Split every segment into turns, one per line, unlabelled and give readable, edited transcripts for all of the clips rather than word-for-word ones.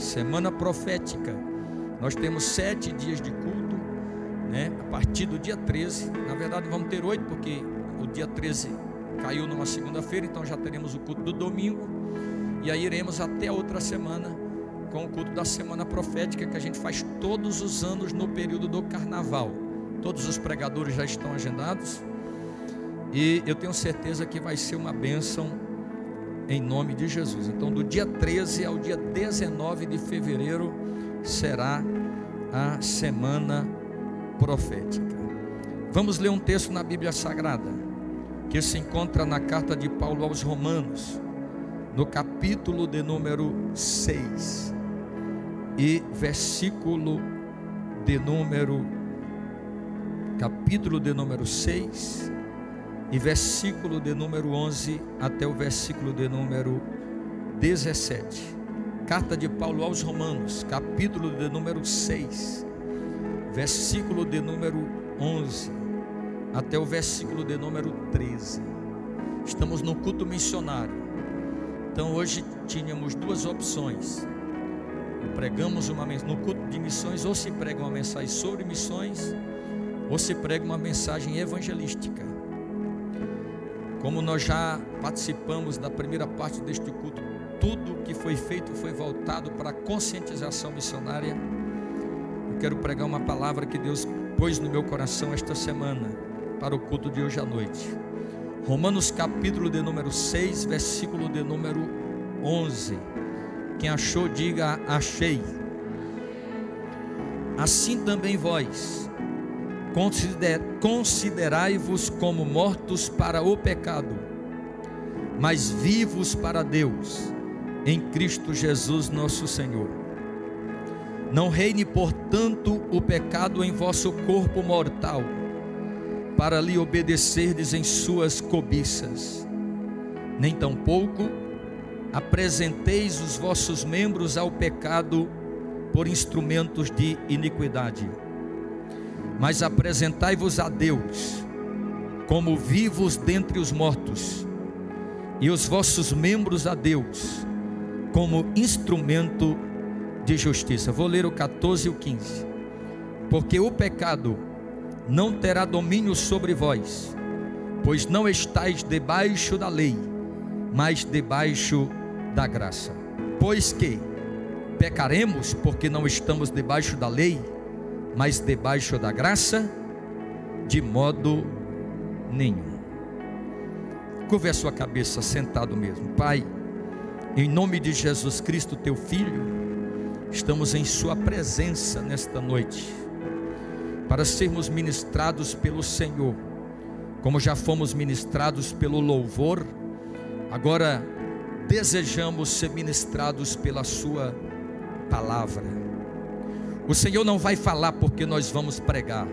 semana profética. Nós temos 7 dias de culto, né? A partir do dia 13, na verdade vamos ter 8, porque o dia 13 caiu numa segunda-feira, então já teremos o culto do domingo, e aí iremos até a outra semana com o culto da semana profética, que a gente faz todos os anos no período do carnaval. Todos os pregadores já estão agendados, e eu tenho certeza que vai ser uma bênção em nome de Jesus. Então, do dia 13 ao dia 19 de fevereiro será a semana profética. Vamos ler um texto na Bíblia Sagrada, que se encontra na carta de Paulo aos Romanos, no capítulo de número 6 e versículo de número, capítulo de número 6 e versículo de número 11 até o versículo de número 17. Carta de Paulo aos Romanos, capítulo de número 6, versículo de número 11 até o versículo de número 13. Estamos no culto missionário. Então hoje tínhamos duas opções. Pregamos no culto de missões, ou se prega uma mensagem sobre missões, ou se prega uma mensagem evangelística. Como nós já participamos da primeira parte deste culto, tudo que foi feito foi voltado para a conscientização missionária. Eu quero pregar uma palavra que Deus pôs no meu coração esta semana, para o culto de hoje à noite. Romanos capítulo de número 6, versículo de número 11. Quem achou, diga achei. Assim também vós, considerai-vos como mortos para o pecado, mas vivos para Deus, em Cristo Jesus nosso Senhor. Não reine, portanto, o pecado em vosso corpo mortal, para lhe obedecerdes em suas cobiças. Nem tampouco apresenteis os vossos membros ao pecado por instrumentos de iniquidade, mas apresentai-vos a Deus como vivos dentre os mortos, e os vossos membros a Deus como instrumento de justiça. Vou ler o 14 e o 15. Porque o pecado não terá domínio sobre vós, pois não estáis debaixo da lei, mas debaixo da graça. Pois que pecaremos porque não estamos debaixo da lei, mas debaixo da graça? De modo nenhum. Curve a sua cabeça, sentado mesmo. Pai, em nome de Jesus Cristo, teu Filho, estamos em sua presença nesta noite, para sermos ministrados pelo Senhor, como já fomos ministrados pelo louvor. Agora desejamos ser ministrados pela sua palavra. O Senhor não vai falar porque nós vamos pregar,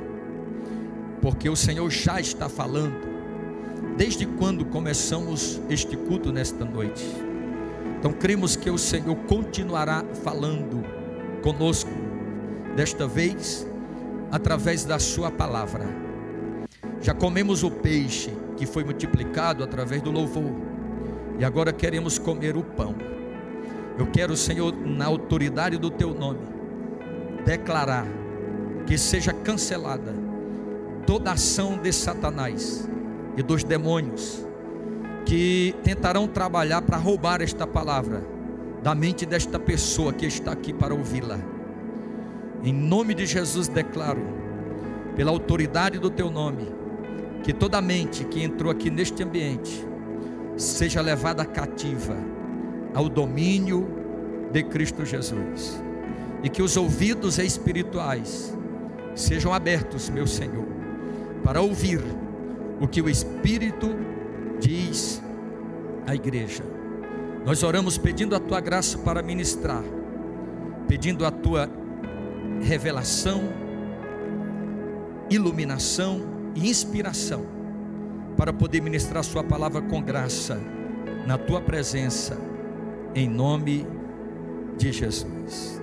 porque o Senhor já está falando desde quando começamos este culto nesta noite. Então cremos que o Senhor continuará falando conosco, desta vez através da sua palavra. Já comemos o peixe que foi multiplicado através do louvor, e agora queremos comer o pão. Eu quero, Senhor, na autoridade do teu nome, declarar que seja cancelada toda ação de Satanás e dos demônios que tentarão trabalhar para roubar esta palavra da mente desta pessoa que está aqui para ouvi-la. Em nome de Jesus declaro, pela autoridade do teu nome, que toda mente que entrou aqui neste ambiente seja levada cativa ao domínio de Cristo Jesus, e que os ouvidos espirituais sejam abertos, meu Senhor, para ouvir o que o Espírito diz à igreja. Nós oramos pedindo a tua graça para ministrar, pedindo a tua revelação, iluminação e inspiração, para poder ministrar a sua palavra com graça, na tua presença, em nome de Jesus.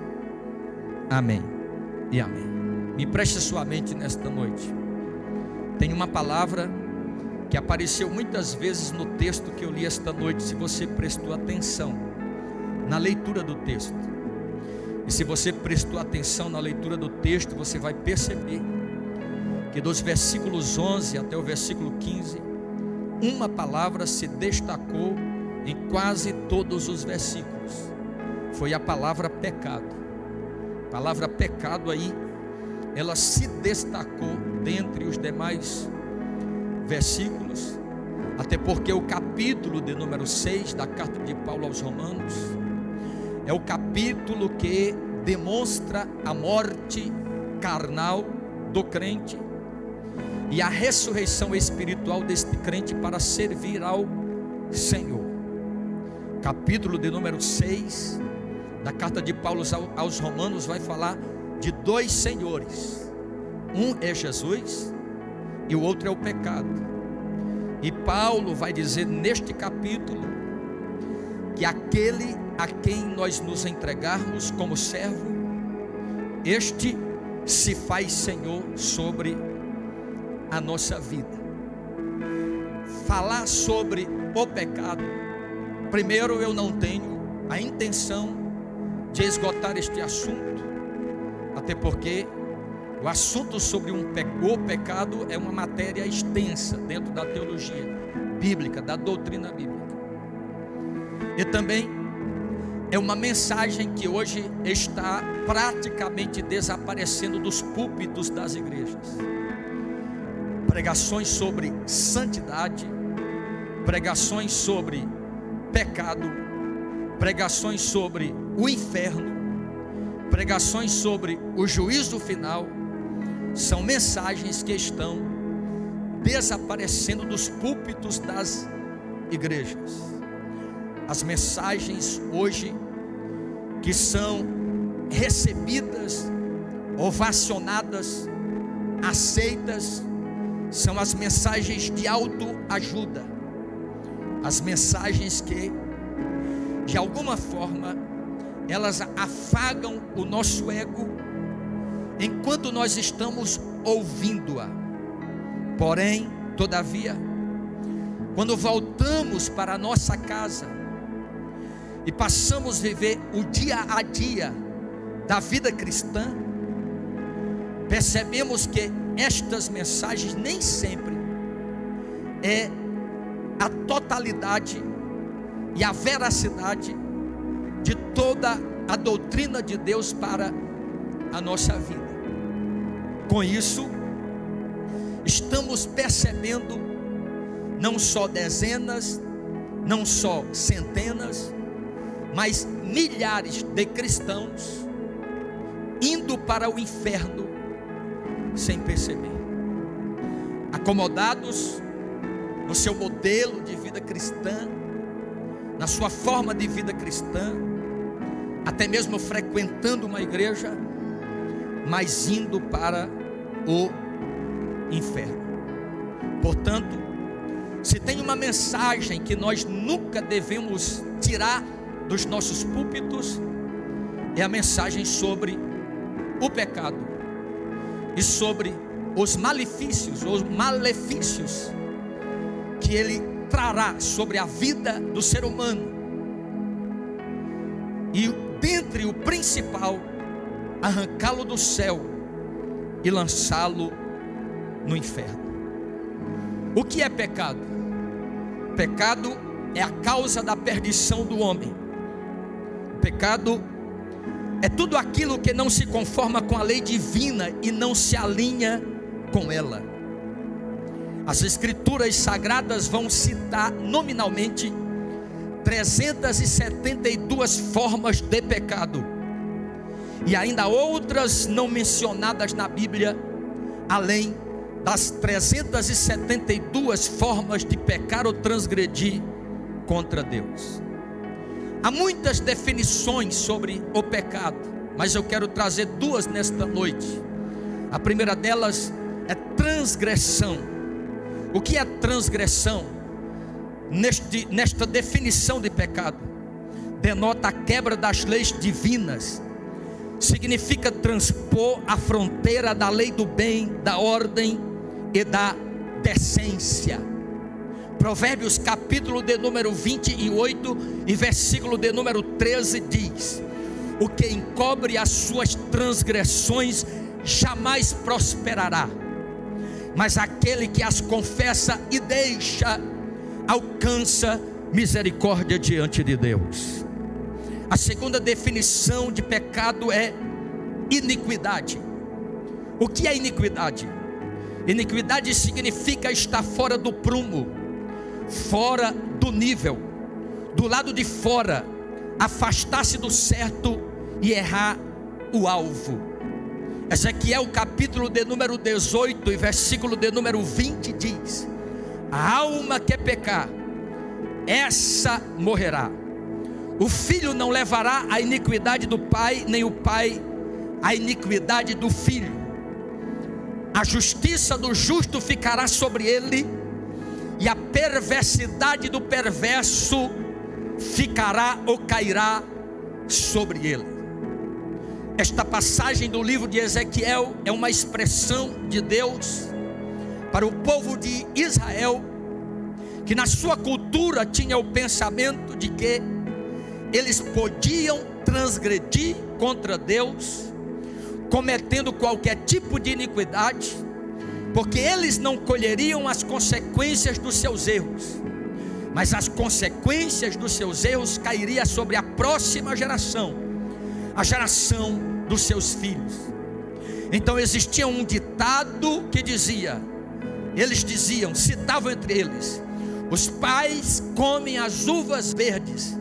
Amém e amém. Me preste sua mente nesta noite. Tem uma palavra que apareceu muitas vezes no texto que eu li esta noite, se você prestou atenção na leitura do texto. E se você prestou atenção na leitura do texto, você vai perceber que dos versículos 11 até o versículo 15, uma palavra se destacou em quase todos os versículos. Foi a palavra pecado. A palavra pecado aí, ela se destacou dentre os demais versículos, até porque o capítulo de número 6 da carta de Paulo aos Romanos é o capítulo que demonstra a morte carnal do crente e a ressurreição espiritual deste crente para servir ao Senhor. Capítulo de número 6 da carta de Paulo aos Romanos vai falar de dois senhores. Um é Jesus e o outro é o pecado. E Paulo vai dizer neste capítulo que aquele a quem nós nos entregarmos como servo, este se faz Senhor sobre a nossa vida. Falar sobre o pecado, primeiro, eu não tenho a intenção de esgotar este assunto, até porque o assunto sobre o pecado é uma matéria extensa dentro da teologia bíblica, da doutrina bíblica. E também é uma mensagem que hoje está praticamente desaparecendo dos púlpitos das igrejas. Pregações sobre santidade, pregações sobre pecado, pregações sobre o inferno, pregações sobre o juízo final, são mensagens que estão desaparecendo dos púlpitos das igrejas. As mensagens hoje que são recebidas, ovacionadas, aceitas, são as mensagens de autoajuda, as mensagens que, de alguma forma, elas afagam o nosso ego enquanto nós estamos ouvindo-a. Porém, todavia, quando voltamos para a nossa casa e passamos a viver o dia a dia da vida cristã, percebemos que estas mensagens nem sempre é a totalidade e a veracidade de toda a doutrina de Deus para a nossa vida. Com isso, estamos percebendo não só dezenas, não só centenas, mas milhares de cristãos indo para o inferno sem perceber, acomodados no seu modelo de vida cristã, na sua forma de vida cristã, até mesmo frequentando uma igreja, mas indo para o inferno. Portanto, se tem uma mensagem que nós nunca devemos tirar dos nossos púlpitos, é a mensagem sobre o pecado e sobre os malefícios que ele trará sobre a vida do ser humano. E dentre o principal, arrancá-lo do céu e lançá-lo no inferno. O que é pecado? Pecado é a causa da perdição do homem. Pecado é tudo aquilo que não se conforma com a lei divina e não se alinha com ela. As escrituras sagradas vão citar nominalmente 372 formas de pecado, e ainda outras não mencionadas na Bíblia, além das 372 formas de pecar ou transgredir contra Deus. Há muitas definições sobre o pecado, mas eu quero trazer duas nesta noite. A primeira delas é transgressão. O que é transgressão? Nesta definição de pecado, denota a quebra das leis divinas, significa transpor a fronteira da lei do bem, da ordem e da decência. Provérbios capítulo de número 28 e versículo de número 13 diz: o que encobre as suas transgressões jamais prosperará, mas aquele que as confessa e deixa, alcança misericórdia diante de Deus. A segunda definição de pecado é iniquidade. O que é iniquidade? Iniquidade significa estar fora do prumo, fora do nível, do lado de fora, afastar-se do certo e errar o alvo. Ezequiel capítulo de número 18 e versículo de número 20 diz: a alma que pecar, essa morrerá. O filho não levará a iniquidade do pai, nem o pai a iniquidade do filho. A justiça do justo ficará sobre ele, e a perversidade do perverso ficará ou cairá sobre ele. Esta passagem do livro de Ezequiel é uma expressão de Deus para o povo de Israel, que na sua cultura tinha o pensamento de que eles podiam transgredir contra Deus, cometendo qualquer tipo de iniquidade, porque eles não colheriam as consequências dos seus erros, mas as consequências dos seus erros cairiam sobre a próxima geração, a geração dos seus filhos. Então existia um ditado que dizia, eles diziam, citavam entre eles: os pais comem as uvas verdes,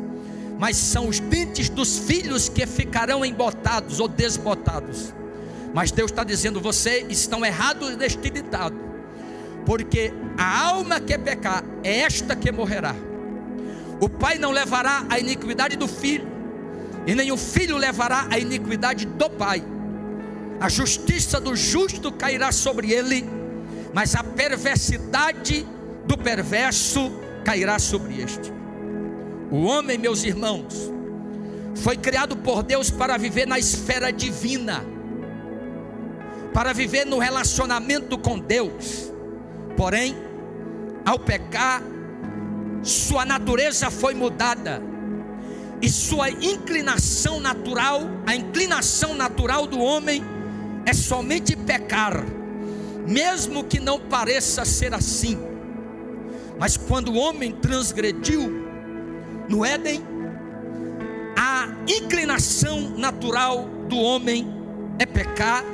mas são os dentes dos filhos que ficarão embotados ou desbotados. Mas Deus está dizendo: vocês estão errados neste ditado, porque a alma que pecar é esta que morrerá. O pai não levará a iniquidade do filho, e nem o filho levará a iniquidade do pai. A justiça do justo cairá sobre ele, mas a perversidade do perverso cairá sobre este. O homem, meus irmãos, foi criado por Deus para viver na esfera divina, para viver no relacionamento com Deus. Porém, ao pecar, sua natureza foi mudada, e sua inclinação natural, a inclinação natural do homem é somente pecar, mesmo que não pareça ser assim. Mas quando o homem transgrediu no Éden, a inclinação natural do homem é pecar,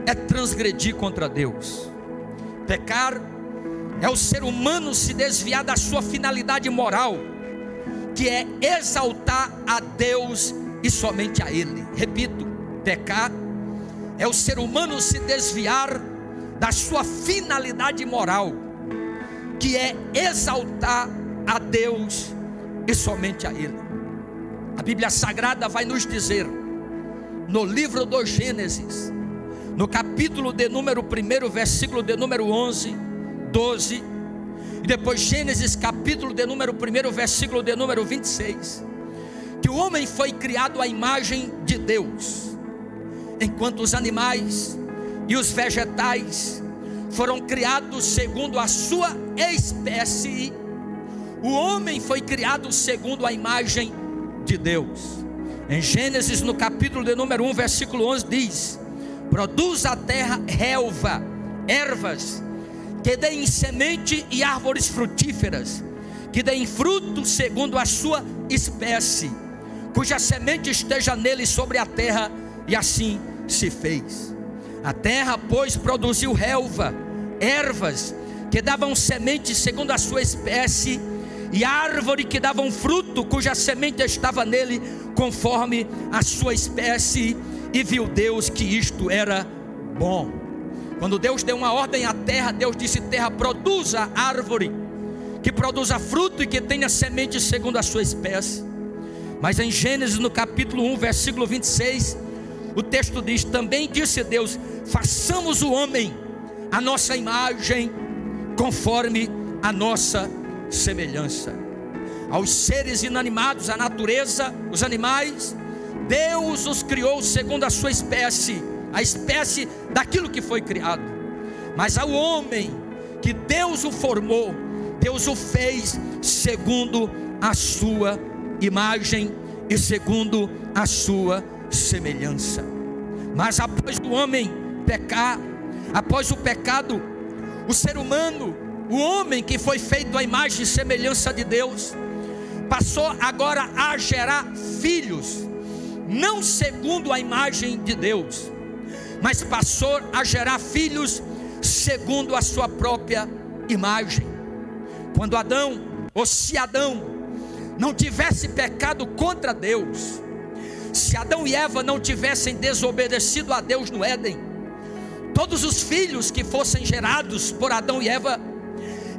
é transgredir contra Deus. Pecar é o ser humano se desviar da sua finalidade moral, que é exaltar a Deus e somente a Ele. Repito, pecar é o ser humano se desviar da sua finalidade moral, que é exaltar a Deus e somente a Ele. A Bíblia Sagrada vai nos dizer, no livro do Gênesis, no capítulo de número 1, versículo de número 11, 12, e depois Gênesis capítulo de número 1, versículo de número 26, que o homem foi criado à imagem de Deus, enquanto os animais e os vegetais foram criados segundo a sua espécie, o homem foi criado segundo a imagem de Deus. Em Gênesis no capítulo de número 1, versículo 11 diz: produz a terra relva, ervas, que deem semente, e árvores frutíferas, que deem fruto segundo a sua espécie, cuja semente esteja nele sobre a terra. E assim se fez. A terra, pois, produziu relva, ervas que davam semente segundo a sua espécie, e árvore que davam fruto, cuja semente estava nele conforme a sua espécie. E viu Deus que isto era bom. Quando Deus deu uma ordem à terra, Deus disse: terra, produza árvore que produza fruto e que tenha semente segundo a sua espécie. Mas em Gênesis no capítulo 1, versículo 26, o texto diz: também disse Deus: façamos o homem a nossa imagem, conforme a nossa semelhança. Aos seres inanimados, a natureza, os animais, Deus os criou segundo a sua espécie, a espécie daquilo que foi criado. Mas ao homem, que Deus o formou, Deus o fez segundo a sua imagem, e segundo a sua semelhança. Mas após o homem pecar, após o pecado, o ser humano, o homem que foi feito à imagem e semelhança de Deus, passou agora a gerar filhos, não segundo a imagem de Deus, mas passou a gerar filhos segundo a sua própria imagem. Quando Adão, ou se Adão não tivesse pecado contra Deus, se Adão e Eva não tivessem desobedecido a Deus no Éden, todos os filhos que fossem gerados por Adão e Eva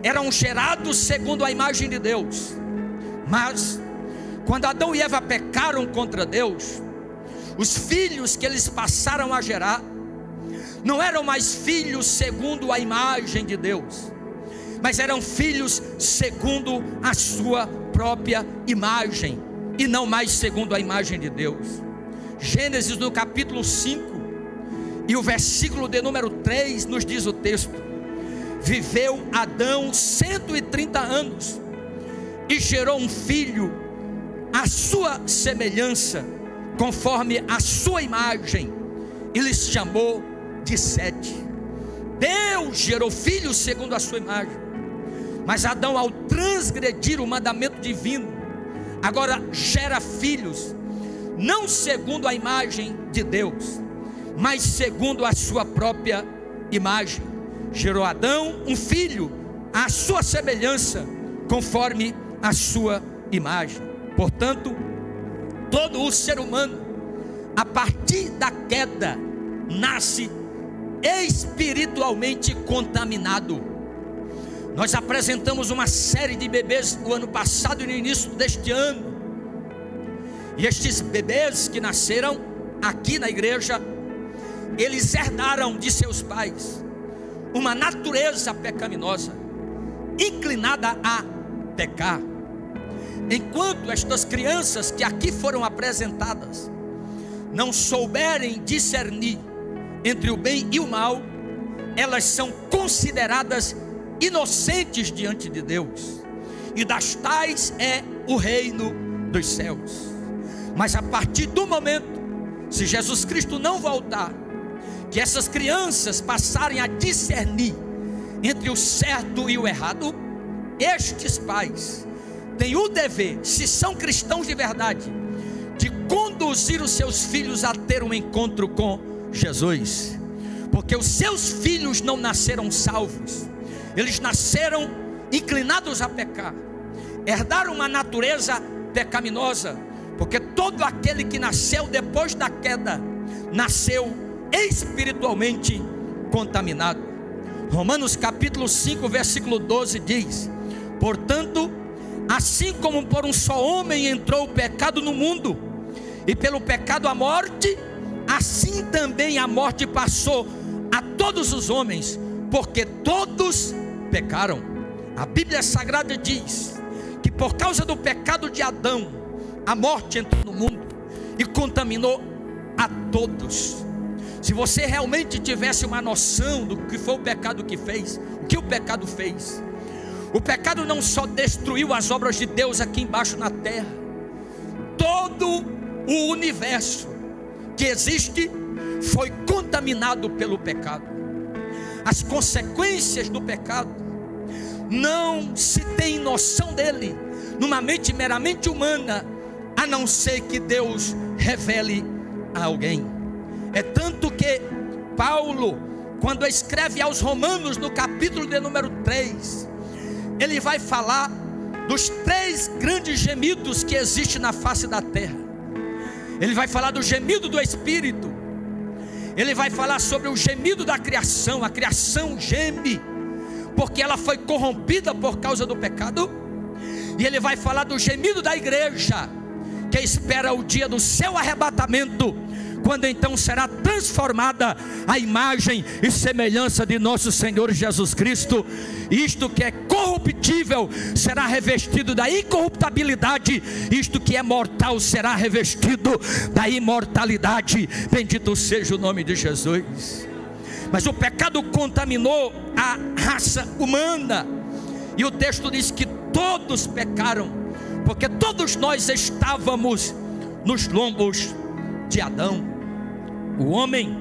eram gerados segundo a imagem de Deus. Mas quando Adão e Eva pecaram contra Deus, os filhos que eles passaram a gerar não eram mais filhos segundo a imagem de Deus, mas eram filhos segundo a sua própria imagem, e não mais segundo a imagem de Deus. Gênesis no capítulo 5 e o versículo de número 3 nos diz o texto: viveu Adão 130 anos e gerou um filho à sua semelhança, conforme a sua imagem, e lhes chamou de Sete. Deus gerou filhos segundo a sua imagem, mas Adão, ao transgredir o mandamento divino, agora gera filhos não segundo a imagem de Deus, mas segundo a sua própria imagem. Gerou Adão um filho à sua semelhança, conforme a sua imagem. Portanto, todo o ser humano, a partir da queda, nasce espiritualmente contaminado. Nós apresentamos uma série de bebês no ano passado e no início deste ano, e estes bebês que nasceram aqui na igreja, eles herdaram de seus pais uma natureza pecaminosa, inclinada a pecar. Enquanto estas crianças que aqui foram apresentadas não souberem discernir entre o bem e o mal, elas são consideradas inocentes diante de Deus, e das tais é o reino dos céus. Mas a partir do momento, se Jesus Cristo não voltar, que essas crianças passarem a discernir entre o certo e o errado, estes pais têm o dever, se são cristãos de verdade, de conduzir os seus filhos a ter um encontro com Jesus, porque os seus filhos não nasceram salvos, eles nasceram inclinados a pecar, herdaram uma natureza pecaminosa, porque todo aquele que nasceu depois da queda, nasceu espiritualmente contaminado. Romanos capítulo 5, versículo 12 diz: portanto, assim como por um só homem entrou o pecado no mundo, e pelo pecado a morte, assim também a morte passou a todos os homens, porque todos pecaram. A Bíblia Sagrada diz que por causa do pecado de Adão, a morte entrou no mundo e contaminou a todos. Se você realmente tivesse uma noção do que foi o pecado que fez, o que o pecado fez, o pecado não só destruiu as obras de Deus aqui embaixo na terra, todo o universo que existe foi contaminado pelo pecado. As consequências do pecado não se tem noção dele numa mente meramente humana, a não ser que Deus revele a alguém. É tanto que Paulo, quando escreve aos Romanos no capítulo de número 3, ele vai falar dos 3 grandes gemidos que existem na face da terra. Ele vai falar do gemido do Espírito, ele vai falar sobre o gemido da criação. A criação geme, porque ela foi corrompida por causa do pecado. E ele vai falar do gemido da igreja, que espera o dia do seu arrebatamento, quando então será transformada a imagem e semelhança de nosso Senhor Jesus Cristo. Isto que é corruptível será revestido da incorruptibilidade, isto que é mortal será revestido da imortalidade. Bendito seja o nome de Jesus. Mas o pecado contaminou a raça humana, e o texto diz que todos pecaram, porque todos nós estávamos nos lombos de Adão. O homem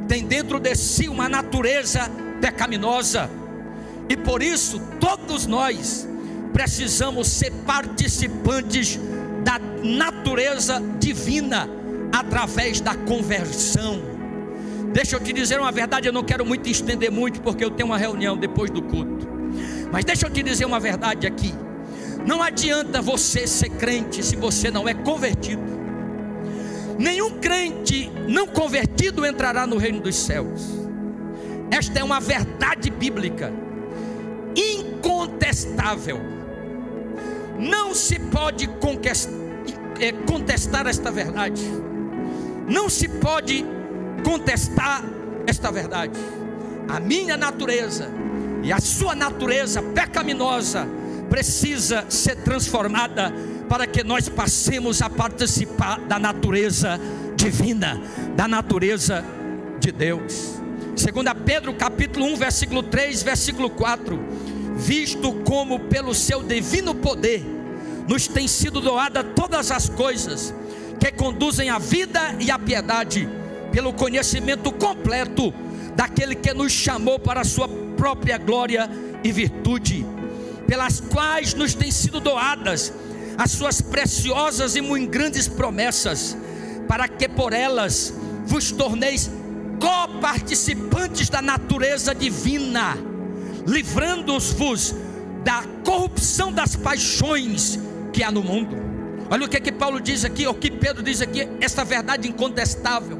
tem dentro de si uma natureza pecaminosa, e por isso todos nós precisamos ser participantes da natureza divina através da conversão. Deixa eu te dizer uma verdade, eu não quero muito estender muito, porque eu tenho uma reunião depois do culto, mas deixa eu te dizer uma verdade aqui. Não adianta você ser crente se você não é convertido. Nenhum crente não convertido entrará no reino dos céus. Esta é uma verdade bíblica incontestável. Não se pode contestar esta verdade. Não se pode contestar esta verdade. A minha natureza e a sua natureza pecaminosa precisa ser transformada para que nós passemos a participar da natureza divina, da natureza de Deus. 2 Pedro capítulo 1, versículo 3, versículo 4: visto como pelo seu divino poder nos tem sido doada todas as coisas que conduzem à vida e à piedade, pelo conhecimento completo daquele que nos chamou para a sua própria glória e virtude, pelas quais nos têm sido doadas as suas preciosas e muito grandes promessas, para que por elas vos torneis coparticipantes da natureza divina, livrando-vos da corrupção das paixões que há no mundo. Olha o que Paulo diz aqui, o que Pedro diz aqui, esta verdade incontestável,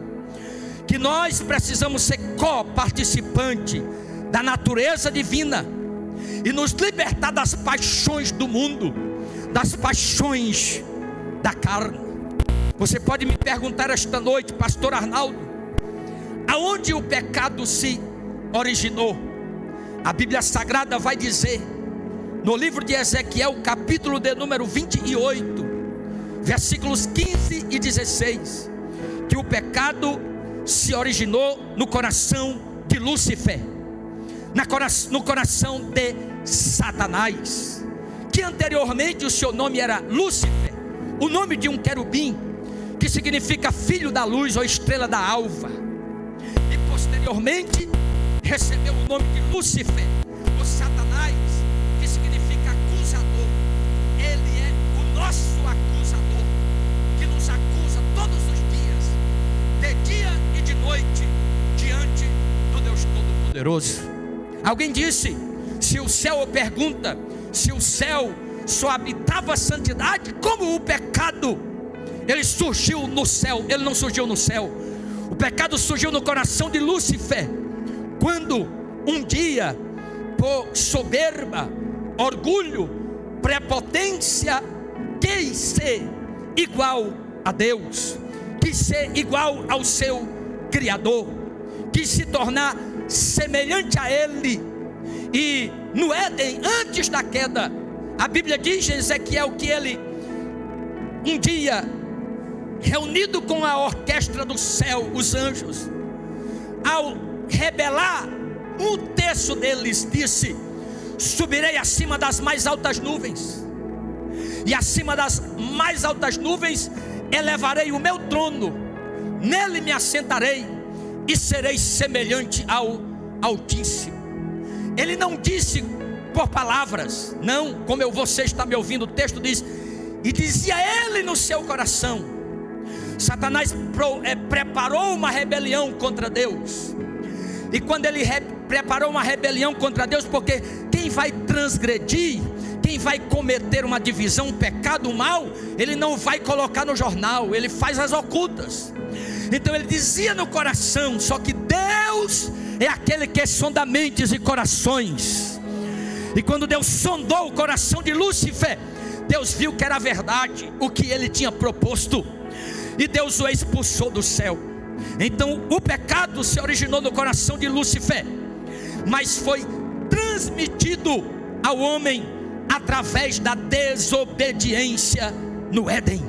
que nós precisamos ser coparticipante da natureza divina e nos libertar das paixões do mundo, das paixões da carne. Você pode me perguntar esta noite, pastor Arnaldo, aonde o pecado se originou? A Bíblia Sagrada vai dizer, no livro de Ezequiel, capítulo de número 28, versículos 15 e 16, que o pecado se originou no coração de Lúcifer, no coração de Satanás, que anteriormente o seu nome era Lúcifer, o nome de um querubim, que significa filho da luz ou estrela da alva, e posteriormente recebeu o nome de Lúcifer, o Satanás, que significa acusador. Ele é o nosso acusador, que nos acusa todos os dias, de dia e de noite, diante do Deus Todo-Poderoso. Alguém disse, se o céu pergunta, se o céu só habitava a santidade, como o pecado, ele surgiu no céu? Ele não surgiu no céu. O pecado surgiu no coração de Lúcifer, quando um dia, por soberba, orgulho, prepotência, quis ser igual a Deus, quis ser igual ao seu Criador, quis se tornar semelhante a Ele. E no Éden, antes da queda, a Bíblia diz em Ezequiel que ele, um dia, reunido com a orquestra do céu, os anjos, ao rebelar, um terço deles disse: subirei acima das mais altas nuvens, e acima das mais altas nuvens elevarei o meu trono, nele me assentarei e serei semelhante ao Altíssimo. Ele não disse por palavras, não, como você está me ouvindo, o texto diz, e dizia ele no seu coração. Satanás preparou uma rebelião contra Deus, e quando ele preparou uma rebelião contra Deus, porque quem vai transgredir, quem vai cometer uma divisão, um pecado, um mal, ele não vai colocar no jornal, ele faz as ocultas. Então ele dizia no coração, só que Deus é aquele que sonda mentes e corações. E quando Deus sondou o coração de Lúcifer, Deus viu que era verdade o que ele tinha proposto, e Deus o expulsou do céu. Então o pecado se originou no coração de Lúcifer, mas foi transmitido ao homem através da desobediência no Éden.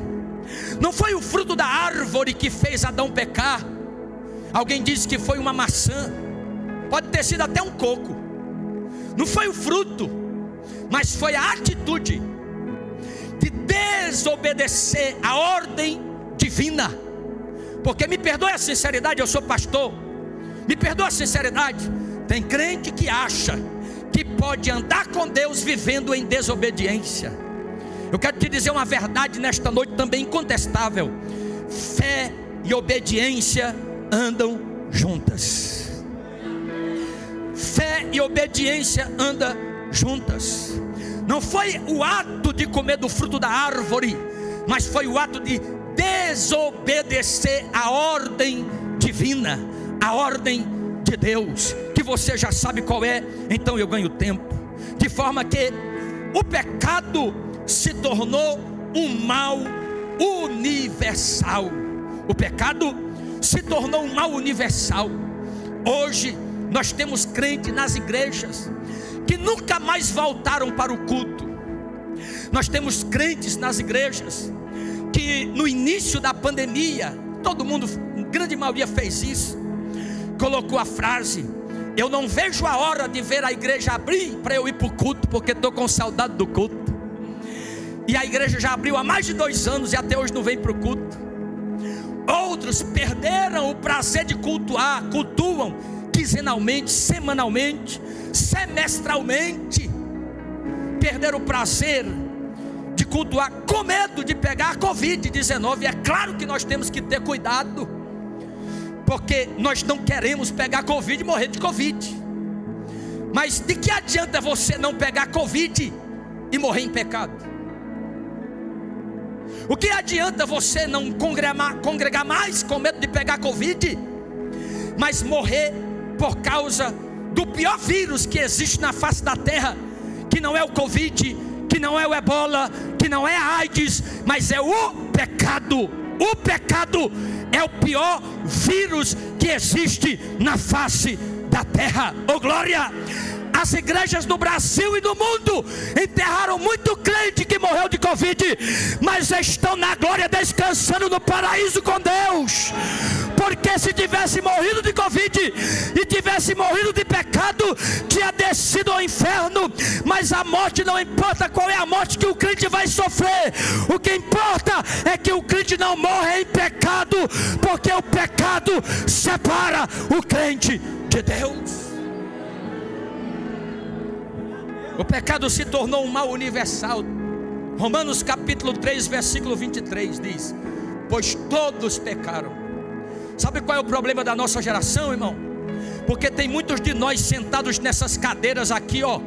Não foi o fruto da árvore que fez Adão pecar. Alguém disse que foi uma maçã, pode ter sido até um coco. Não foi o fruto, mas foi a atitude de desobedecer a ordem divina. Porque me perdoe a sinceridade, eu sou pastor, me perdoe a sinceridade, tem crente que acha que pode andar com Deus vivendo em desobediência. Eu quero te dizer uma verdade nesta noite também incontestável: fé e obediência andam juntas. Fé e obediência andam juntas. Não foi o ato de comer do fruto da árvore, mas foi o ato de desobedecer a ordem divina, a ordem de Deus, que você já sabe qual é. Então eu ganho tempo, de forma que o pecado se tornou um mal universal. O pecado se tornou um mal universal. Hoje nós temos crentes nas igrejas que nunca mais voltaram para o culto. Nós temos crentes nas igrejas que no início da pandemia, todo mundo, a grande maioria fez isso, colocou a frase: eu não vejo a hora de ver a igreja abrir para eu ir para o culto, porque estou com saudade do culto. E a igreja já abriu há mais de 2 anos e até hoje não vem para o culto. Outros perderam o prazer de cultuar, cultuam quinzenalmente, semanalmente, semestralmente. Perderam o prazer de cultuar com medo de pegar a Covid-19. É claro que nós temos que ter cuidado, porque nós não queremos pegar Covid e morrer de Covid. Mas de que adianta você não pegar Covid e morrer em pecado? O que adianta você não congregar mais com medo de pegar Covid, mas morrer por causa do pior vírus que existe na face da terra, que não é o Covid, que não é o Ebola, que não é a AIDS, mas é o pecado. O pecado é o pior vírus que existe na face da terra. Oh glória! As igrejas do Brasil e do mundo enterraram muito crente que morreu de Covid, mas estão na glória, descansando no paraíso com Deus. Porque se tivesse morrido de Covid e tivesse morrido de pecado, tinha descido ao inferno. Mas a morte não importa qual é a morte que o crente vai sofrer. O que importa é que o crente não morre em pecado, porque o pecado separa o crente de Deus. O pecado se tornou um mal universal. Romanos capítulo 3, versículo 23 diz: pois todos pecaram. Sabe qual é o problema da nossa geração, irmão? Porque tem muitos de nós sentados nessas cadeiras aqui, ó.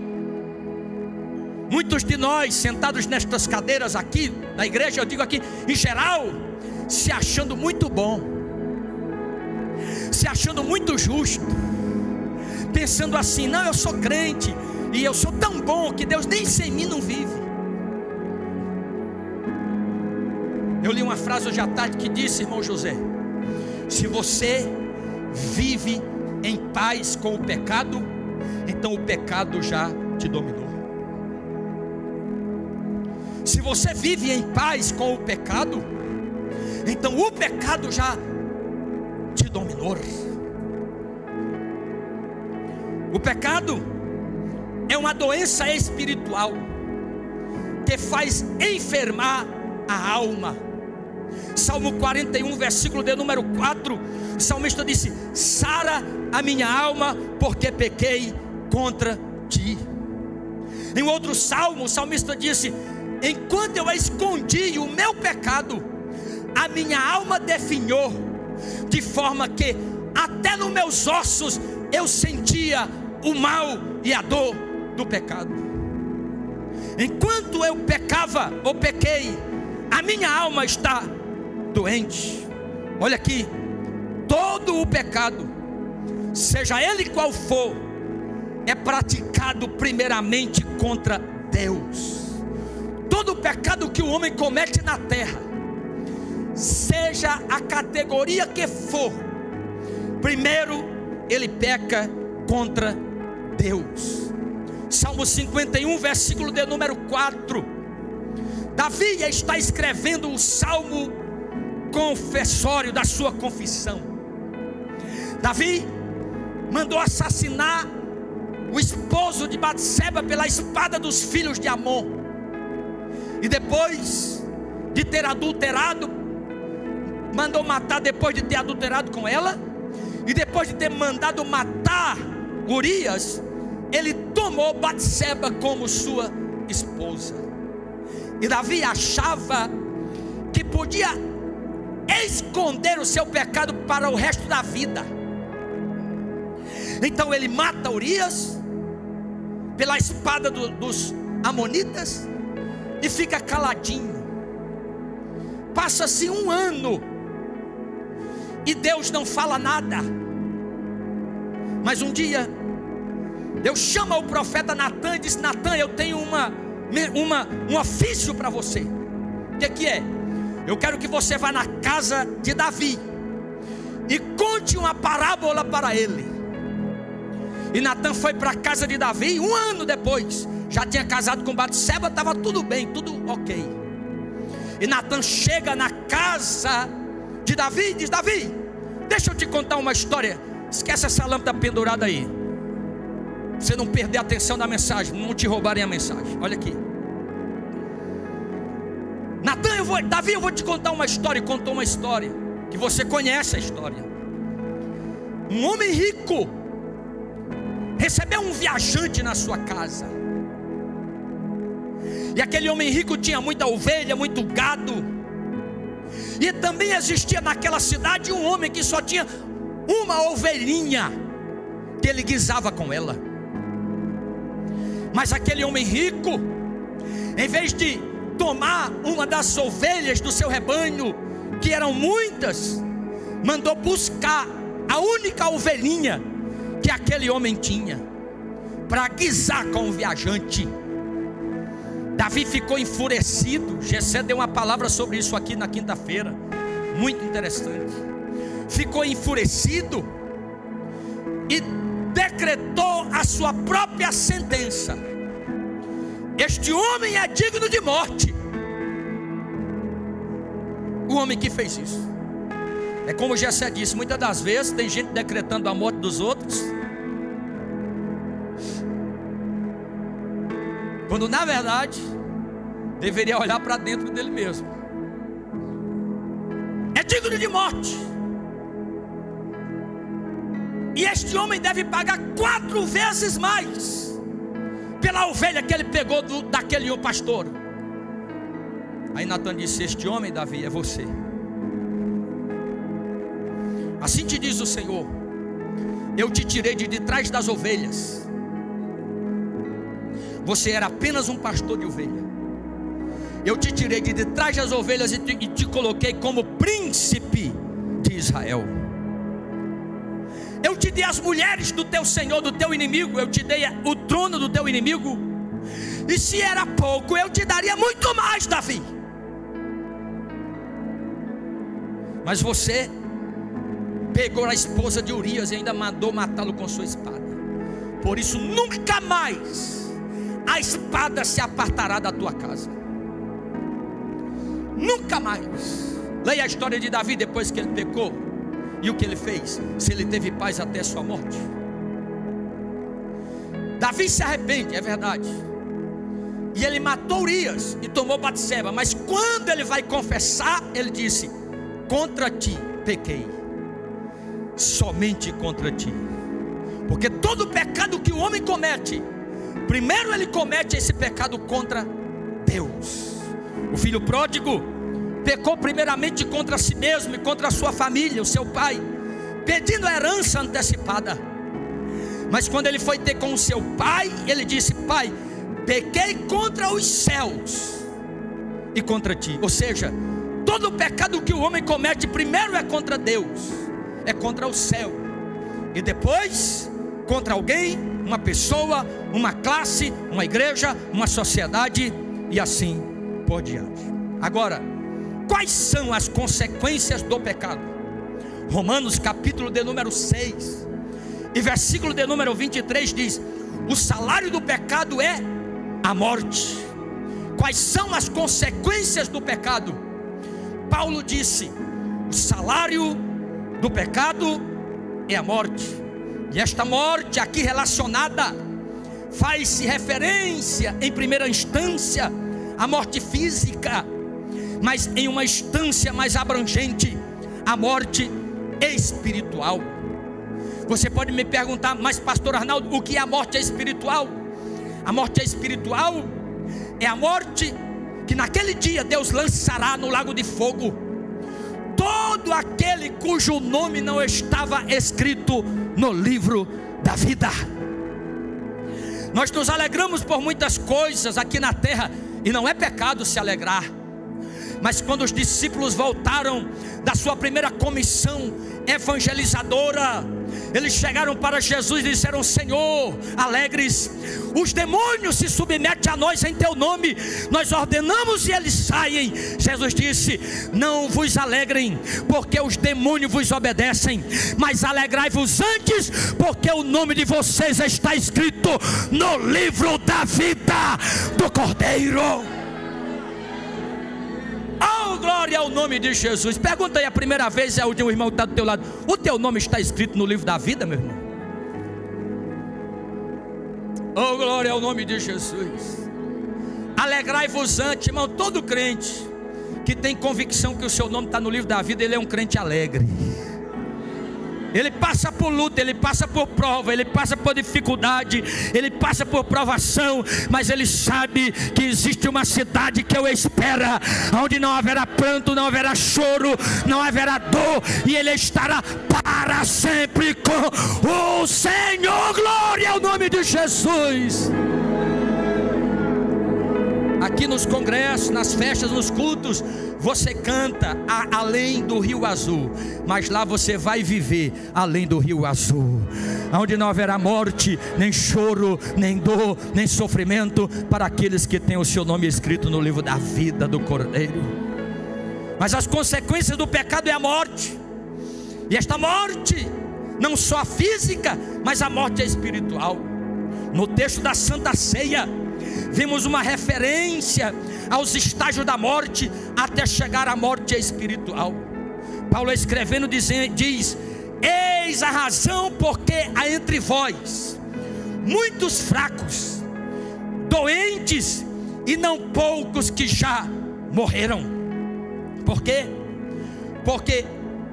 Muitos de nós sentados nestas cadeiras aqui, na igreja, eu digo aqui em geral, se achando muito bom, se achando muito justo, pensando assim: não, eu sou crente e eu sou tão bom que Deus nem sem mim não vive. Eu li uma frase hoje à tarde que disse, irmão José: se você vive em paz com o pecado, então o pecado já te dominou. Se você vive em paz com o pecado, então o pecado já te dominou. O pecado é uma doença espiritual que faz enfermar a alma. Salmo 41, versículo de número 4, o salmista disse: sara a minha alma, porque pequei contra ti. Em outro salmo, o salmista disse: enquanto eu escondi o meu pecado, a minha alma definhou, de forma que até nos meus ossos eu sentia o mal e a dor do pecado. Enquanto eu pecava ou pequei, a minha alma está doente. Olha aqui: todo o pecado, seja ele qual for, é praticado primeiramente contra Deus. Todo o pecado que o homem comete na terra, seja a categoria que for, primeiro ele peca contra Deus. Salmo 51, versículo de número 4. Davi está escrevendo o salmo confessório da sua confissão. Davi mandou assassinar o esposo de Batseba pela espada dos filhos de Amon. E depois de ter adulterado, mandou matar depois de ter adulterado com ela, e depois de ter mandado matar Urias, ele tomou Batseba como sua esposa. E Davi achava que podia esconder o seu pecado para o resto da vida. Então ele mata Urias pela espada dos amonitas e fica caladinho. Passa-se 1 ano e Deus não fala nada. Mas um dia Deus chama o profeta Natã e diz: Natã, eu tenho um ofício para você. O que é? Eu quero que você vá na casa de Davi e conte uma parábola para ele. E Natã foi para a casa de Davi 1 ano depois. Já tinha casado com Batseba, estava tudo bem, tudo ok. E Natã chega na casa de Davi e diz: Davi, deixa eu te contar uma história. Esquece essa lâmpada pendurada aí, você não perder a atenção da mensagem, não te roubarem a mensagem. Olha aqui, Natã, Davi, eu vou te contar uma história. E contou uma história que você conhece a história. Um homem rico recebeu um viajante na sua casa. E aquele homem rico tinha muita ovelha, muito gado. E também existia naquela cidade um homem que só tinha uma ovelhinha, que ele guisava com ela. Mas aquele homem rico, em vez de tomar uma das ovelhas do seu rebanho, que eram muitas, mandou buscar a única ovelhinha que aquele homem tinha, para guisar com o viajante. Davi ficou enfurecido. Jessé deu uma palavra sobre isso aqui na quinta-feira, muito interessante. Ficou enfurecido e decretou a sua própria sentença: este homem é digno de morte. O homem que fez isso, é como Jessé disse, muitas das vezes tem gente decretando a morte dos outros, quando na verdade deveria olhar para dentro dele mesmo. É digno de morte. E este homem deve pagar 4 vezes mais pela ovelha que ele pegou daquele pastor. Aí Natã disse: este homem, Davi, é você. Assim te diz o Senhor: eu te tirei de trás das ovelhas. Você era apenas um pastor de ovelha. Eu te tirei de trás das ovelhas e te coloquei como príncipe de Israel. Eu te dei as mulheres do teu senhor, do teu inimigo. Eu te dei o trono do teu inimigo. E se era pouco, eu te daria muito mais, Davi. Mas você pegou a esposa de Urias e ainda mandou matá-lo com sua espada. Por isso nunca mais a espada se apartará da tua casa. Nunca mais. Leia a história de Davi depois que ele pecou e o que ele fez. Se ele teve paz até a sua morte. Davi se arrepende, é verdade, e ele matou Urias e tomou Batseba. Mas quando ele vai confessar, ele disse: contra ti pequei, somente contra ti. Porque todo pecado que o homem comete, primeiro ele comete esse pecado contra Deus. O filho pródigo pecou primeiramente contra si mesmo e contra a sua família, o seu pai, pedindo a herança antecipada. Mas quando ele foi ter com o seu pai, ele disse: pai, pequei contra os céus e contra ti. Ou seja, todo pecado que o homem comete primeiro é contra Deus, é contra o céu, e depois contra alguém, uma pessoa, uma classe, uma igreja, uma sociedade, e assim por diante. Agora, quais são as consequências do pecado? Romanos capítulo de número 6 e versículo de número 23 diz: o salário do pecado é a morte. Quais são as consequências do pecado? Paulo disse: o salário do pecado é a morte. E esta morte aqui relacionada faz-se referência em primeira instância à morte física, mas em uma instância mais abrangente, a morte espiritual. Você pode me perguntar, mas pastor Arnaldo, o que é a morte espiritual? A morte espiritual é a morte que naquele dia Deus lançará no lago de fogo todo aquele cujo nome não estava escrito no livro da vida. Nós nos alegramos por muitas coisas aqui na terra, e não é pecado se alegrar. Mas quando os discípulos voltaram da sua primeira comissão evangelizadora, eles chegaram para Jesus e disseram: Senhor, alegres, os demônios se submetem a nós em teu nome, nós ordenamos e eles saem. Jesus disse: não vos alegrem, porque os demônios vos obedecem, mas alegrai-vos antes, porque o nome de vocês está escrito no livro da vida do Cordeiro. Oh, glória ao nome de Jesus. Pergunta aí a primeira vez ao irmão que está do teu lado: o teu nome está escrito no livro da vida, meu irmão? Oh, glória ao nome de Jesus. Alegrai-vos antes, irmão. Todo crente que tem convicção que o seu nome está no livro da vida, ele é um crente alegre. Ele passa por luta, ele passa por prova, ele passa por dificuldade, ele passa por provação, mas ele sabe que existe uma cidade que o espera, onde não haverá pranto, não haverá choro, não haverá dor, e ele estará para sempre com o Senhor. Glória ao nome de Jesus. Aqui nos congressos, nas festas, nos cultos, você canta além do Rio Azul, mas lá você vai viver além do Rio Azul, onde não haverá morte, nem choro, nem dor, nem sofrimento, para aqueles que têm o seu nome escrito no livro da vida do Cordeiro. Mas as consequências do pecado é a morte, e esta morte não só a física, mas a morte é espiritual. No texto da Santa Ceia, vimos uma referência aos estágios da morte até chegar à morte espiritual. Paulo escrevendo diz: eis a razão porque há entre vós muitos fracos, doentes e não poucos que já morreram. Por quê? Porque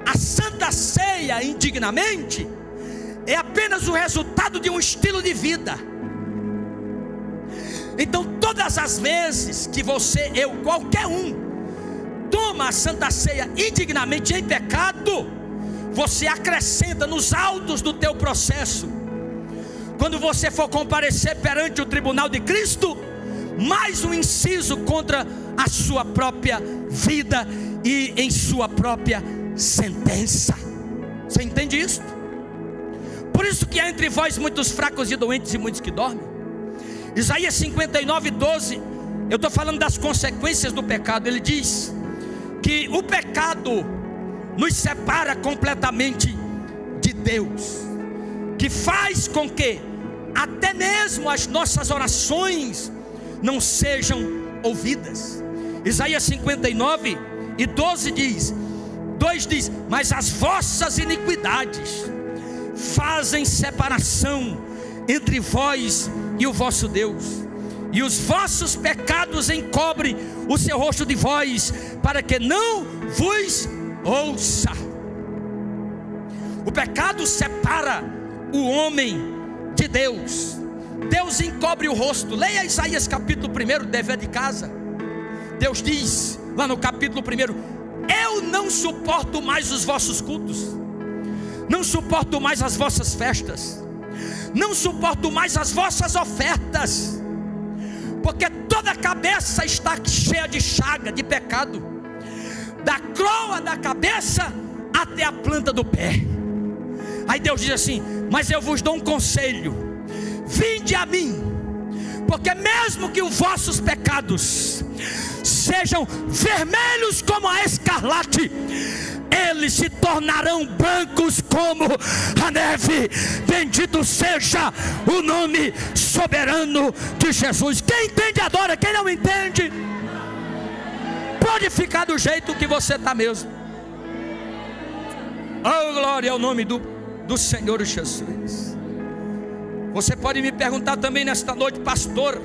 a Santa Ceia, indignamente, é apenas o resultado de um estilo de vida. Então todas as vezes que você, eu, qualquer um, toma a Santa Ceia indignamente em pecado, você acrescenta nos autos do teu processo, quando você for comparecer perante o tribunal de Cristo, mais um inciso contra a sua própria vida e em sua própria sentença. Você entende isso? Por isso que há entre vós muitos fracos e doentes e muitos que dormem. Isaías 59, 12, eu estou falando das consequências do pecado. Ele diz que o pecado nos separa completamente de Deus, que faz com que até mesmo as nossas orações não sejam ouvidas. Isaías 59 e 12 diz: mas as vossas iniquidades fazem separação entre vós e o vosso Deus, e os vossos pecados encobrem o seu rosto de vós, para que não vos ouça. O pecado separa o homem de Deus. Deus encobre o rosto. Leia Isaías capítulo 1, dever de casa. Deus diz lá no capítulo 1: eu não suporto mais os vossos cultos, não suporto mais as vossas festas, não suporto mais as vossas ofertas, porque toda a cabeça está cheia de chaga, de pecado, da coroa da cabeça até a planta do pé. Aí Deus diz assim: mas eu vos dou um conselho, vinde a mim, porque mesmo que os vossos pecados sejam vermelhos como a escarlate, eles se tornarão brancos como a neve. Bendito seja o nome soberano de Jesus. Quem entende adora, quem não entende pode ficar do jeito que você está mesmo. Oh, glória ao nome do Senhor Jesus. Você pode me perguntar também nesta noite: pastor,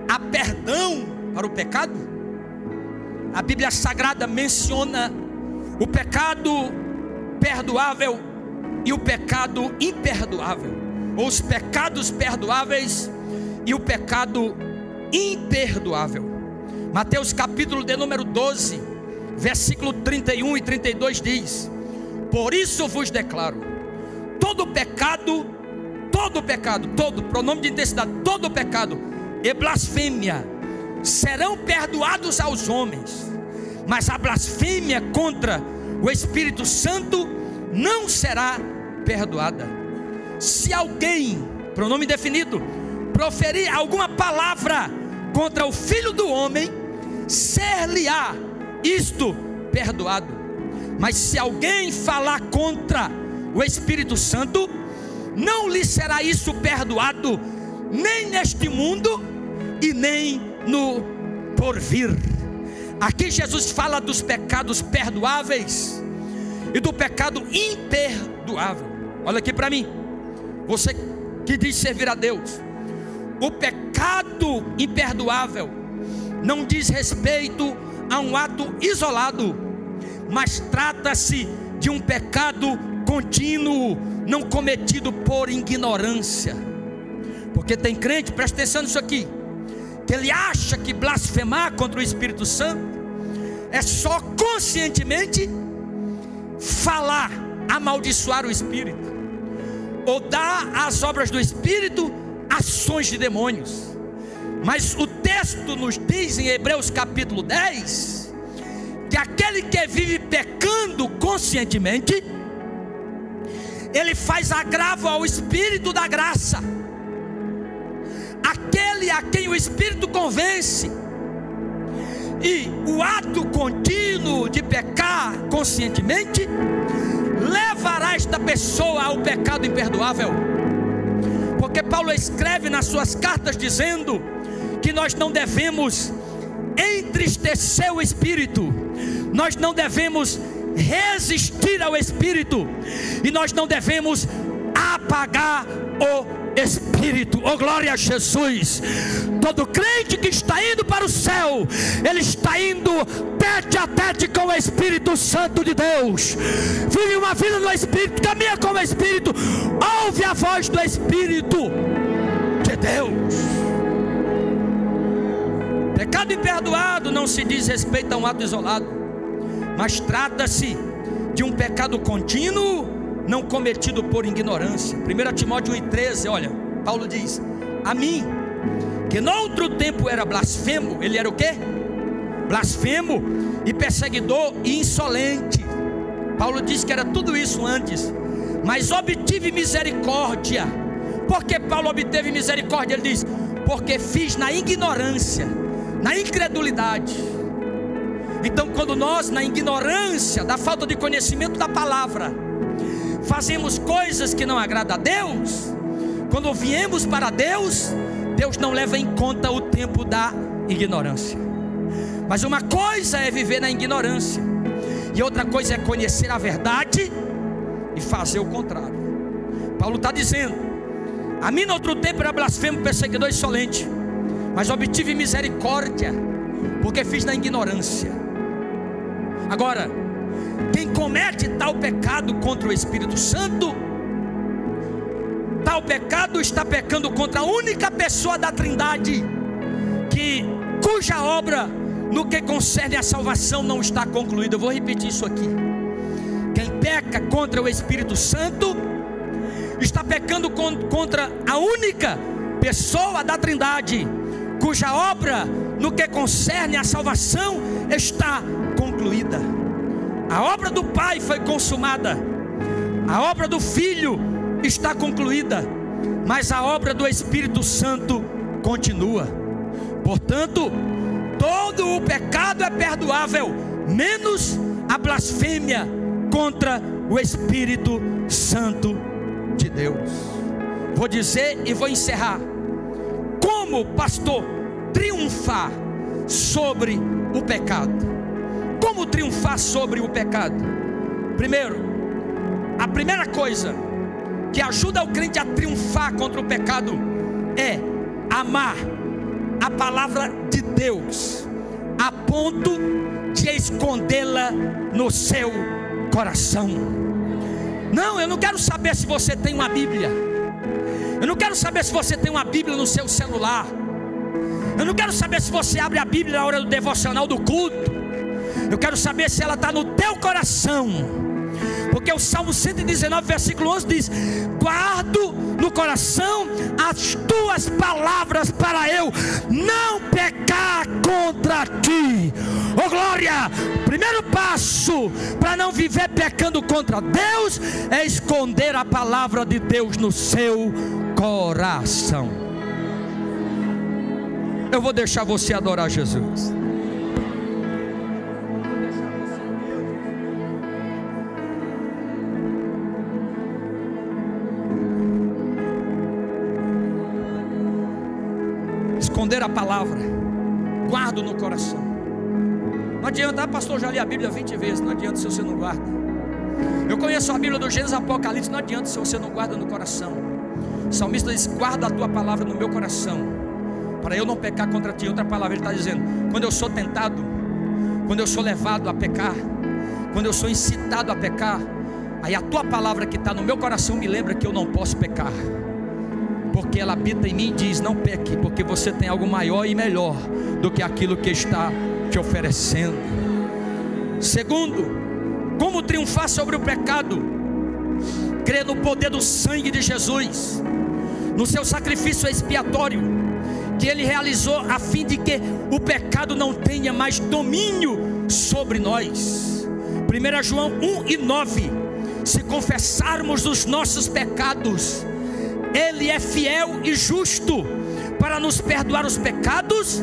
há perdão para o pecado? A Bíblia Sagrada menciona o pecado perdoável e o pecado imperdoável, ou os pecados perdoáveis e o pecado imperdoável. Mateus capítulo de número 12, versículo 31 e 32 diz: por isso vos declaro, todo pecado, pronome de intensidade, todo pecado e blasfêmia serão perdoados aos homens, mas a blasfêmia contra o Espírito Santo não será perdoada. Se alguém, pronome definido, proferir alguma palavra contra o Filho do Homem, ser-lhe-á isto perdoado. Mas se alguém falar contra o Espírito Santo, não lhe será isso perdoado, nem neste mundo e nem no porvir. Aqui Jesus fala dos pecados perdoáveis e do pecado imperdoável. Olha aqui para mim, você que diz servir a Deus. O pecado imperdoável não diz respeito a um ato isolado, mas trata-se de um pecado contínuo, não cometido por ignorância. Porque tem crente, presta atenção nisso aqui, que ele acha que blasfemar contra o Espírito Santo é só conscientemente falar, amaldiçoar o Espírito, ou dar às obras do Espírito ações de demônios. Mas o texto nos diz em Hebreus capítulo 10 que aquele que vive pecando conscientemente, ele faz agravo ao Espírito da graça. Aquele a quem o Espírito convence, e o ato contínuo de pecar conscientemente levará esta pessoa ao pecado imperdoável. Porque Paulo escreve nas suas cartas dizendo que nós não devemos entristecer o Espírito, nós não devemos resistir ao Espírito, e nós não devemos apagar o Espírito. Oh, glória a Jesus! Todo crente que está indo para o céu, ele está indo tete a tete com o Espírito Santo de Deus. Vive uma vida no Espírito, caminha com o Espírito, ouve a voz do Espírito de Deus. Pecado imperdoado não se diz respeito a um ato isolado, mas trata-se de um pecado contínuo, não cometido por ignorância. 1 Timóteo 1,13, olha, Paulo diz: a mim, que no outro tempo era blasfemo, ele era o quê? Blasfemo e perseguidor e insolente. Paulo diz que era tudo isso antes, mas obtive misericórdia. Por que Paulo obteve misericórdia? Ele diz: porque fiz na ignorância, na incredulidade. Então, quando nós, na ignorância da falta de conhecimento da palavra, fazemos coisas que não agradam a Deus, quando viemos para Deus, Deus não leva em conta o tempo da ignorância. Mas uma coisa é viver na ignorância, e outra coisa é conhecer a verdade e fazer o contrário. Paulo está dizendo: a mim no outro tempo era blasfemo, perseguidor e insolente, mas obtive misericórdia, porque fiz na ignorância. Agora, quem comete tal pecado contra o Espírito Santo, tal pecado está pecando contra a única pessoa da Trindade, cuja obra no que concerne a salvação não está concluída. Eu vou repetir isso aqui: quem peca contra o Espírito Santo está pecando contra a única pessoa da Trindade, cuja obra no que concerne a salvação está concluída. A obra do Pai foi consumada, a obra do Filho está concluída, mas a obra do Espírito Santo continua. Portanto, todo o pecado é perdoável, menos a blasfêmia contra o Espírito Santo de Deus. Vou dizer e vou encerrar: como, pastor, triunfar sobre o pecado? Como triunfar sobre o pecado? Primeiro, a primeira coisa que ajuda o crente a triunfar contra o pecado é amar a palavra de Deus, a ponto de escondê-la no seu coração. Não, eu não quero saber se você tem uma Bíblia. Eu não quero saber se você tem uma Bíblia no seu celular. Eu não quero saber se você abre a Bíblia na hora do devocional do culto. Eu quero saber se ela está no teu coração. Porque o Salmo 119, versículo 11 diz: guardo no coração as tuas palavras para eu não pecar contra ti. Oh glória! Primeiro passo para não viver pecando contra Deus é esconder a palavra de Deus no seu coração. Eu vou deixar você adorar Jesus. Esconder a palavra, guardo no coração. Não adianta, pastor, já li a Bíblia 20 vezes. Não adianta se você não guarda. Eu conheço a Bíblia do Gênesis, Apocalipse. Não adianta se você não guarda no coração. O salmista diz: guarda a tua palavra no meu coração, para eu não pecar contra ti. Outra palavra, ele está dizendo: quando eu sou tentado, quando eu sou levado a pecar, quando eu sou incitado a pecar, aí a tua palavra que está no meu coração me lembra que eu não posso pecar, porque ela habita em mim e diz: não peque, porque você tem algo maior e melhor do que aquilo que está te oferecendo. Segundo, como triunfar sobre o pecado? Crer no poder do sangue de Jesus, no seu sacrifício expiatório que Ele realizou a fim de que o pecado não tenha mais domínio sobre nós. 1 João 1:9: se confessarmos os nossos pecados, Ele é fiel e justo para nos perdoar os pecados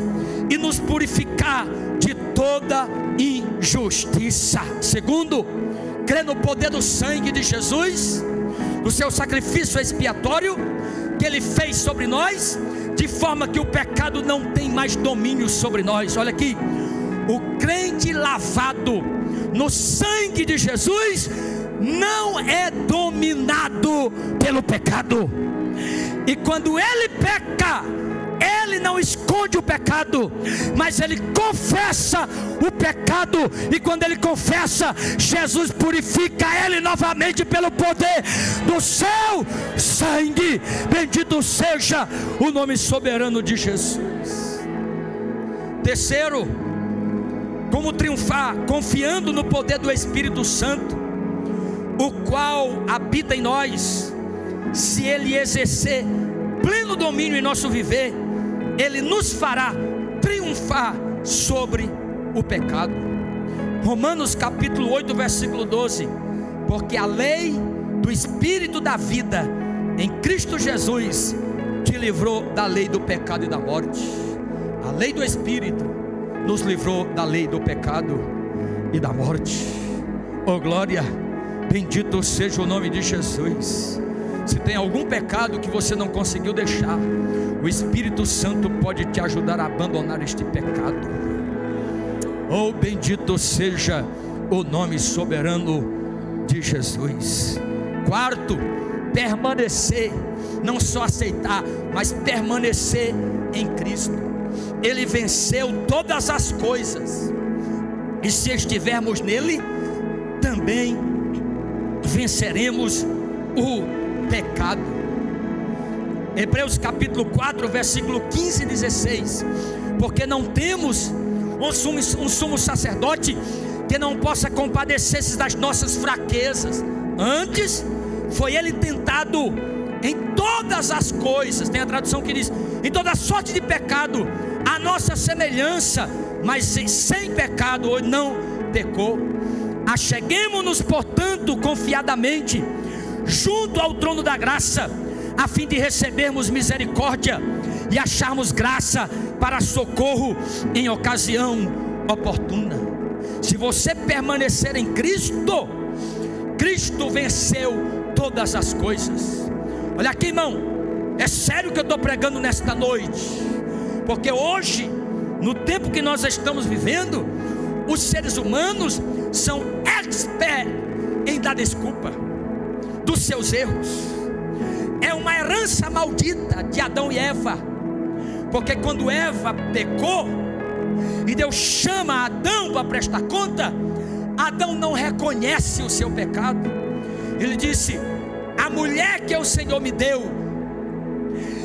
e nos purificar de toda injustiça. Segundo, crê no poder do sangue de Jesus, no seu sacrifício expiatório que Ele fez sobre nós, de forma que o pecado não tem mais domínio sobre nós. Olha aqui, o crente lavado no sangue de Jesus não é dominado pelo pecado. E quando ele peca, ele não esconde o pecado, mas ele confessa o pecado. E quando ele confessa, Jesus purifica ele novamente pelo poder do seu sangue. Bendito seja o nome soberano de Jesus. Terceiro, como triunfar? Confiando no poder do Espírito Santo, o qual habita em nós. Se Ele exercer pleno domínio em nosso viver, Ele nos fará triunfar sobre o pecado. Romanos capítulo 8, versículo 12: porque a lei do Espírito da vida em Cristo Jesus te livrou da lei do pecado e da morte. A lei do Espírito nos livrou da lei do pecado e da morte. Oh glória, bendito seja o nome de Jesus. Se tem algum pecado que você não conseguiu deixar, o Espírito Santo pode te ajudar a abandonar este pecado. Oh, bendito seja o nome soberano de Jesus. Quarto, permanecer, não só aceitar, mas permanecer em Cristo. Ele venceu todas as coisas, e se estivermos nele, também venceremos o pecado. Hebreus capítulo 4, versículo 15 e 16: porque não temos um sumo sacerdote que não possa compadecer-se das nossas fraquezas, antes foi ele tentado em todas as coisas. Tem a tradução que diz: em toda sorte de pecado, a nossa semelhança, mas sem pecado, ou não pecou. Acheguemo-nos, portanto, confiadamente junto ao trono da graça, a fim de recebermos misericórdia e acharmos graça para socorro em ocasião oportuna. Se você permanecer em Cristo, Cristo venceu todas as coisas. Olha aqui, irmão, é sério que eu estou pregando nesta noite, porque hoje, no tempo que nós estamos vivendo, os seres humanos são expertos em dar desculpa dos seus erros. É uma herança maldita de Adão e Eva, porque quando Eva pecou, e Deus chama Adão para prestar conta, Adão não reconhece o seu pecado. Ele disse: a mulher que o Senhor me deu.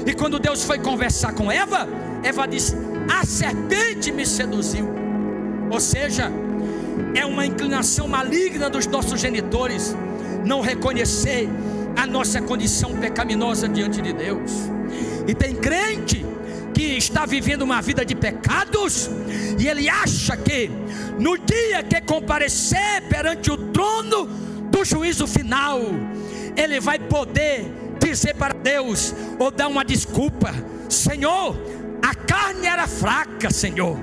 E quando Deus foi conversar com Eva, Eva disse: a serpente me seduziu. Ou seja, é uma inclinação maligna dos nossos genitores não reconhecer a nossa condição pecaminosa diante de Deus. E tem crente que está vivendo uma vida de pecados, e ele acha que no dia que comparecer perante o trono do juízo final, ele vai poder dizer para Deus, ou dar uma desculpa: Senhor, a carne era fraca, Senhor,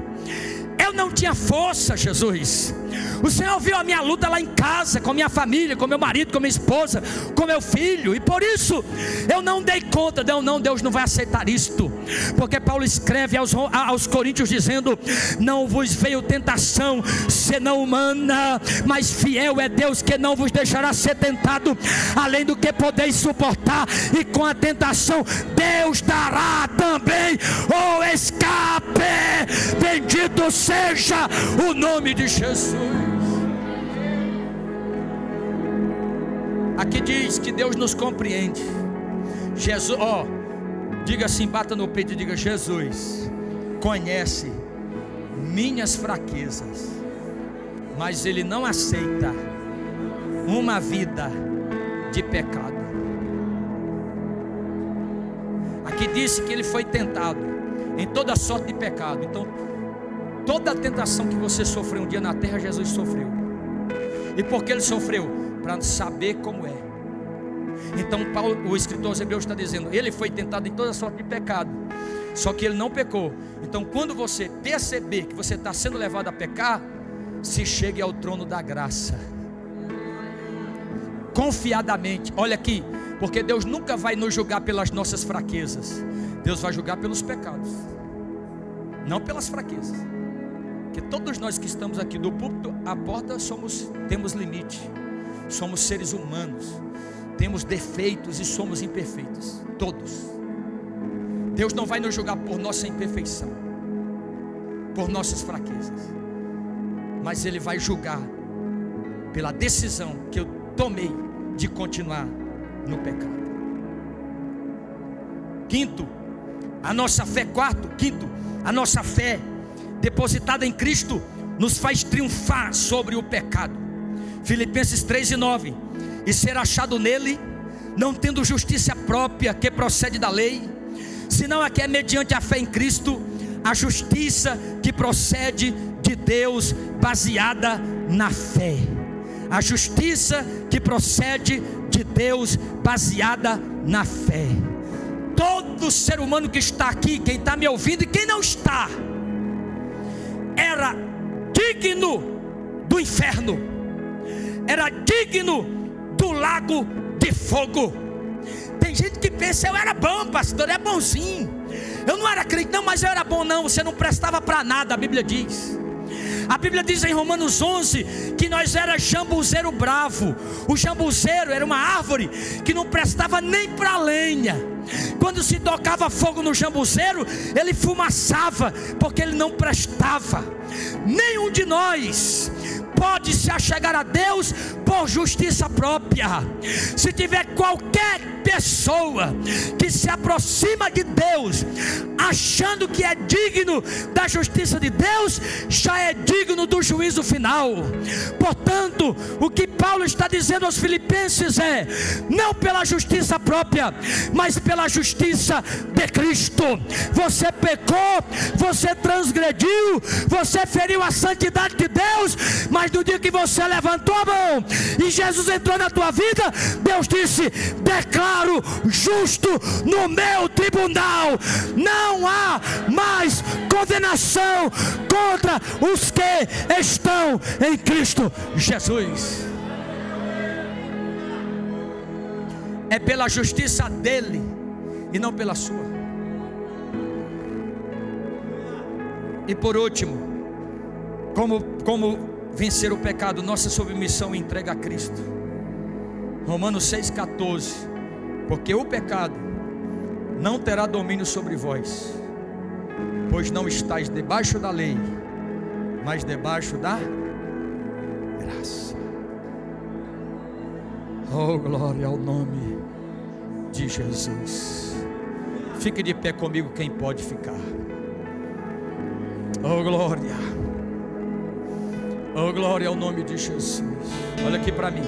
eu não tinha força, Jesus. O Senhor viu a minha luta lá em casa, com minha família, com meu marido, com minha esposa, com meu filho, e por isso eu não dei conta. Não, Deus não vai aceitar isto, porque Paulo escreve aos Coríntios dizendo: não vos veio tentação senão humana, mas fiel é Deus, que não vos deixará ser tentado além do que podeis suportar, e com a tentação Deus dará também o escape. Bendito seja o nome de Jesus. Aqui diz que Deus nos compreende. Jesus, diga assim, bata no peito e diga: Jesus conhece minhas fraquezas, mas Ele não aceita uma vida de pecado. Aqui diz que Ele foi tentado em toda sorte de pecado. Então, toda a tentação que você sofreu um dia na terra, Jesus sofreu. E por que Ele sofreu? Para saber como é. Então Paulo, o escritor aos Hebreus, está dizendo: Ele foi tentado em toda sorte de pecado, só que Ele não pecou. Então quando você perceber que você está sendo levado a pecar, se chegue ao trono da graça, confiadamente. Olha aqui, porque Deus nunca vai nos julgar pelas nossas fraquezas. Deus vai julgar pelos pecados, não pelas fraquezas. Porque todos nós que estamos aqui do púlpito à porta temos limite. Somos seres humanos, temos defeitos e somos imperfeitos, todos. Deus não vai nos julgar por nossa imperfeição, por nossas fraquezas, mas Ele vai julgar pela decisão que eu tomei de continuar no pecado. Quinto, a nossa fé depositada em Cristo nos faz triunfar sobre o pecado. Filipenses 3:9: e ser achado nele, não tendo justiça própria que procede da lei, senão a que é mediante a fé em Cristo, a justiça que procede de Deus, baseada na fé. A justiça que procede de Deus, baseada na fé. Todo ser humano que está aqui, quem está me ouvindo e quem não está, era digno do inferno, era digno do lago de fogo. Tem gente que pensa: eu era bom, pastor, é bonzinho, eu não era crente, não, mas eu era bom. Não, você não prestava para nada. A Bíblia diz em Romanos 11 que nós era jambuzeiro bravo. O jambuzeiro era uma árvore que não prestava nem para lenha. Quando se tocava fogo no jambuzeiro, ele fumaçava, porque ele não prestava. Nenhum de nós pode se achegar a Deus por justiça própria. Se tiver qualquer pessoa que se aproxima de Deus achando que é digno da justiça de Deus, já é digno do juízo final. Portanto, o que Paulo está dizendo aos Filipenses é: não pela justiça própria, mas pela justiça de Cristo. Você pecou, você transgrediu, você feriu a santidade de Deus, mas no dia que você levantou a mão e Jesus entrou na tua vida, Deus disse: declaro justo no meu tribunal, não há mais condenação contra os que estão em Cristo Jesus. É pela justiça dele e não pela sua. E por último, como vencer o pecado? Nossa submissão e entrega a Cristo. Romanos 6,14: porque o pecado não terá domínio sobre vós, pois não estáis debaixo da lei, mas debaixo da graça. Oh, glória ao nome de Jesus. Fique de pé comigo quem pode ficar. Oh, glória. Oh, glória ao nome de Jesus. Olha aqui para mim.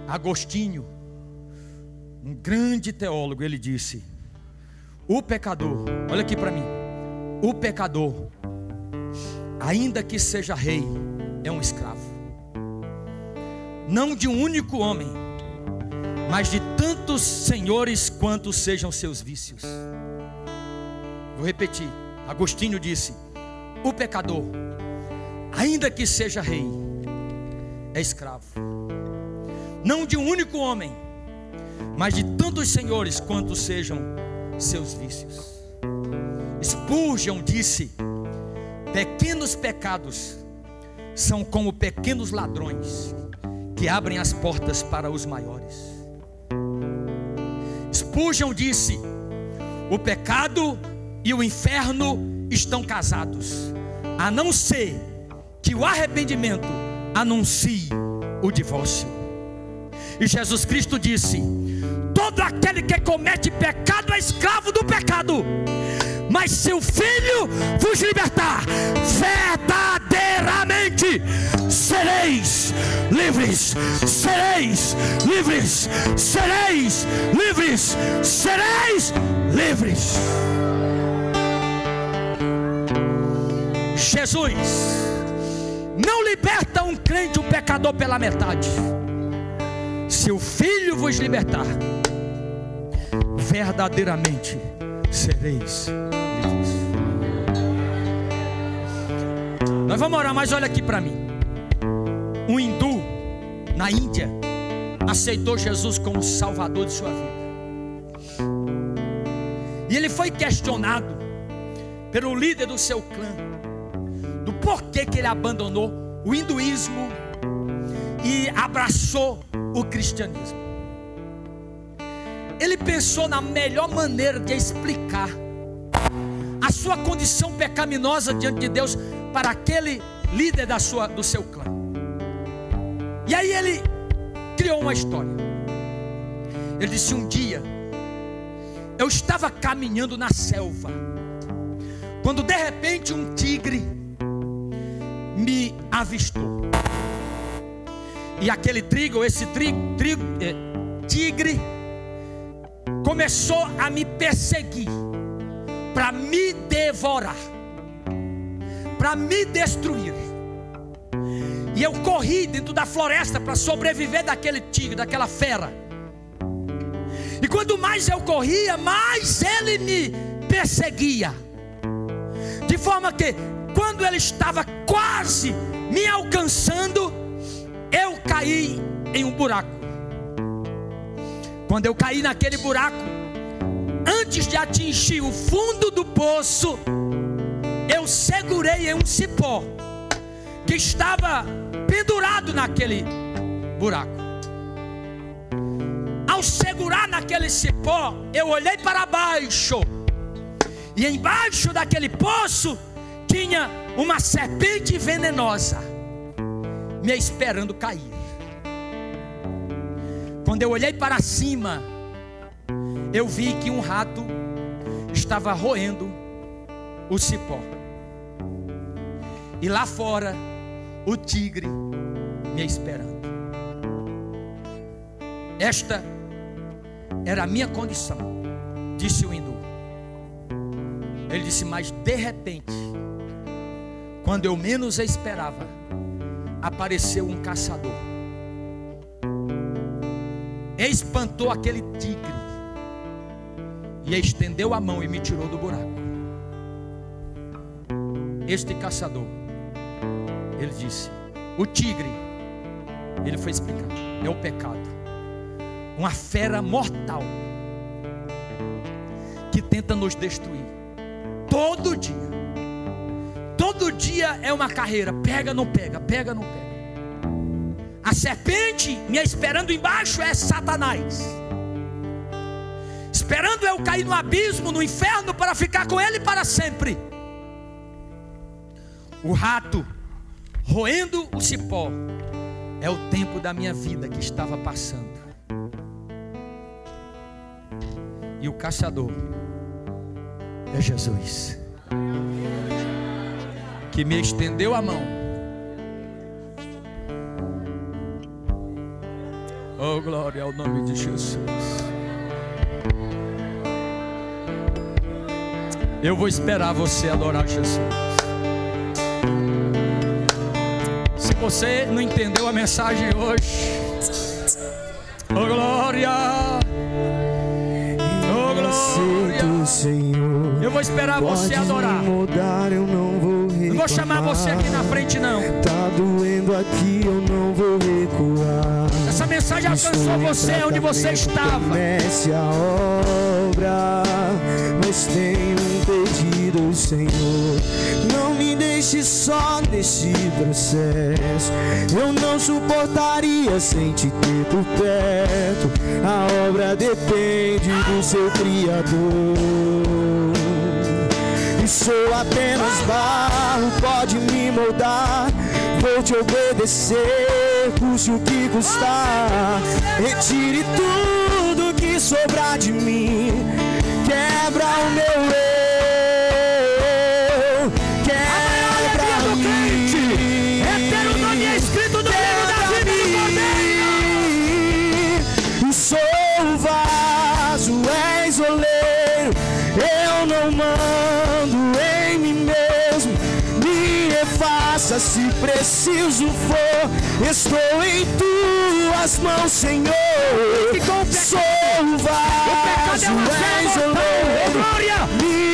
Agostinho, um grande teólogo, ele disse: o pecador, olha aqui para mim, o pecador, ainda que seja rei, é um escravo, não de um único homem, mas de tantos senhores quantos sejam seus vícios. Vou repetir. Agostinho disse: o pecador, ainda que seja rei, é escravo, não de um único homem, mas de tantos senhores quantos sejam seus vícios. Spurgeon disse: pequenos pecados são como pequenos ladrões que abrem as portas para os maiores. Spurgeon disse: o pecado e o inferno estão casados, a não ser que o arrependimento anuncie o divórcio. E Jesus Cristo disse: todo aquele que comete pecado é escravo do pecado, mas se o Filho vos libertar, verdadeiramente sereis livres. Sereis livres. Sereis livres. Sereis livres. Jesus não liberta um crente, um pecador pela metade. Se o Filho vos libertar, verdadeiramente sereis livres. Nós vamos orar, mas olha aqui para mim. Um hindu na Índia aceitou Jesus como Salvador de sua vida. E ele foi questionado pelo líder do seu clã do porquê que ele abandonou o hinduísmo e abraçou o cristianismo. Ele pensou na melhor maneira de explicar a sua condição pecaminosa diante de Deus para aquele líder do seu clã. E aí ele criou uma história. Ele disse: um dia eu estava caminhando na selva, quando de repente um tigre me avistou. E aquele tigre começou a me perseguir, para me devorar, para me destruir. E eu corri dentro da floresta para sobreviver daquele tigre, daquela fera. E quanto mais eu corria, mais ele me perseguia, de forma que quando ele estava quase me alcançando, eu caí em um buraco. Quando eu caí naquele buraco, antes de atingir o fundo do poço, eu segurei em um cipó que estava pendurado naquele buraco. Ao segurar naquele cipó, eu olhei para baixo, e embaixo daquele poço tinha uma serpente venenosa me esperando cair. Quando eu olhei para cima, eu vi que um rato estava roendo o cipó, e lá fora o tigre me esperando. Esta era a minha condição, disse o hindu. Ele disse: mas de repente, quando eu menos esperava, apareceu um caçador, espantou aquele tigre e estendeu a mão e me tirou do buraco. Este caçador, ele disse: o tigre, ele foi explicar, é o pecado, uma fera mortal que tenta nos destruir todo dia. Todo dia é uma carreira, pega, não pega, pega, não pega. A serpente me esperando embaixo é Satanás, esperando eu cair no abismo, no inferno, para ficar com ele para sempre. o rato roendo o cipó, é o tempo da minha vida que estava passando. E o caçador é Jesus, que me estendeu a mão. Oh, glória ao nome de Jesus. Eu vou esperar você adorar Jesus. Se você não entendeu a mensagem hoje, oh glória, oh glória, Senhor, eu vou esperar você adorar. Não vou chamar você aqui na frente não.
Tá doendo aqui, eu não vou recuar.
Essa mensagem alcançou você onde você estava.
Comece a obra, mas tenho um pedido, Senhor. Não me deixe só nesse processo. Eu não suportaria sem te ter por perto. A obra depende do seu Criador. E sou apenas barro, pode me moldar. Vou te obedecer, custe o que custar. Retire tudo que sobrar de mim. Quebra o meu eu, quebra o crente.
É ter o nome escrito no livro da vida do Cordeiro.
Sou vaso, és oleiro. Eu não mando em mim mesmo. Me refaça se preciso for. Estou em tuas mãos, Senhor. Sou vaso, és oleiro.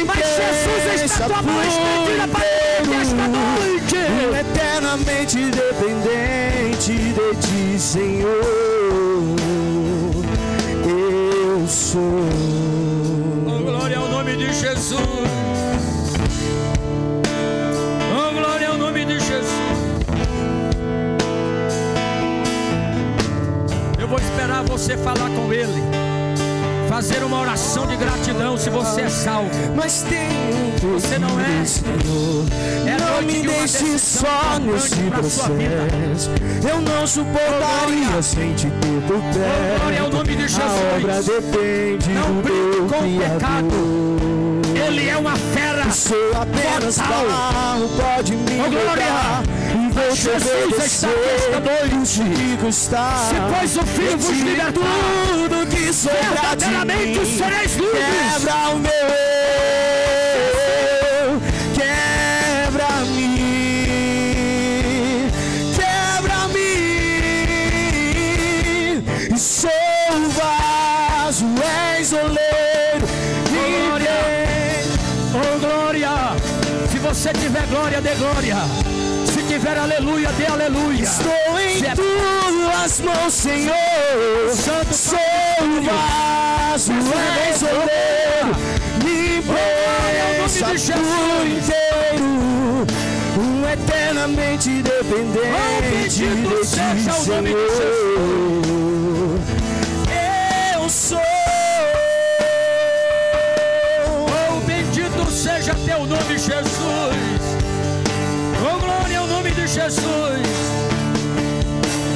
Mas Jesus está com a mão estendida para ele esta noite.
Eternamente dependente de ti, Senhor. Eu sou.
Oh, glória ao nome de Jesus. Oh, glória ao nome de Jesus. Eu vou esperar você falar com Ele, fazer uma oração de gratidão se você é salvo.
Mas tem
você não é,
Senhor.
É
não me deixe só nesse processo. Eu não suportaria sem te ter por perto.
Glória ao nome de Jesus.
A obra depende
não
do
com o
Criador.
Pecado. Ele é uma fera.
Eu sou apenas barro, pode me
glória.
E vou te obedecer,
se pois o Filho vos libertar,
tudo que sobrar de mim,
sereis livres.
Quebra o meu eu, quebra-me, quebra-me. Sou vaso, és oleiro.
Oh glória, se você tiver glória, dê glória. Se tiver aleluia, dê aleluia.
Estou em tuas mãos, Senhor.
Santo,
sou vaso, és oleiro. Me preencha por inteiro. Eternamente dependente de ti, Senhor. Eu sou.
Oh, bendito seja teu nome, Jesus. Oh, glória ao nome de Jesus.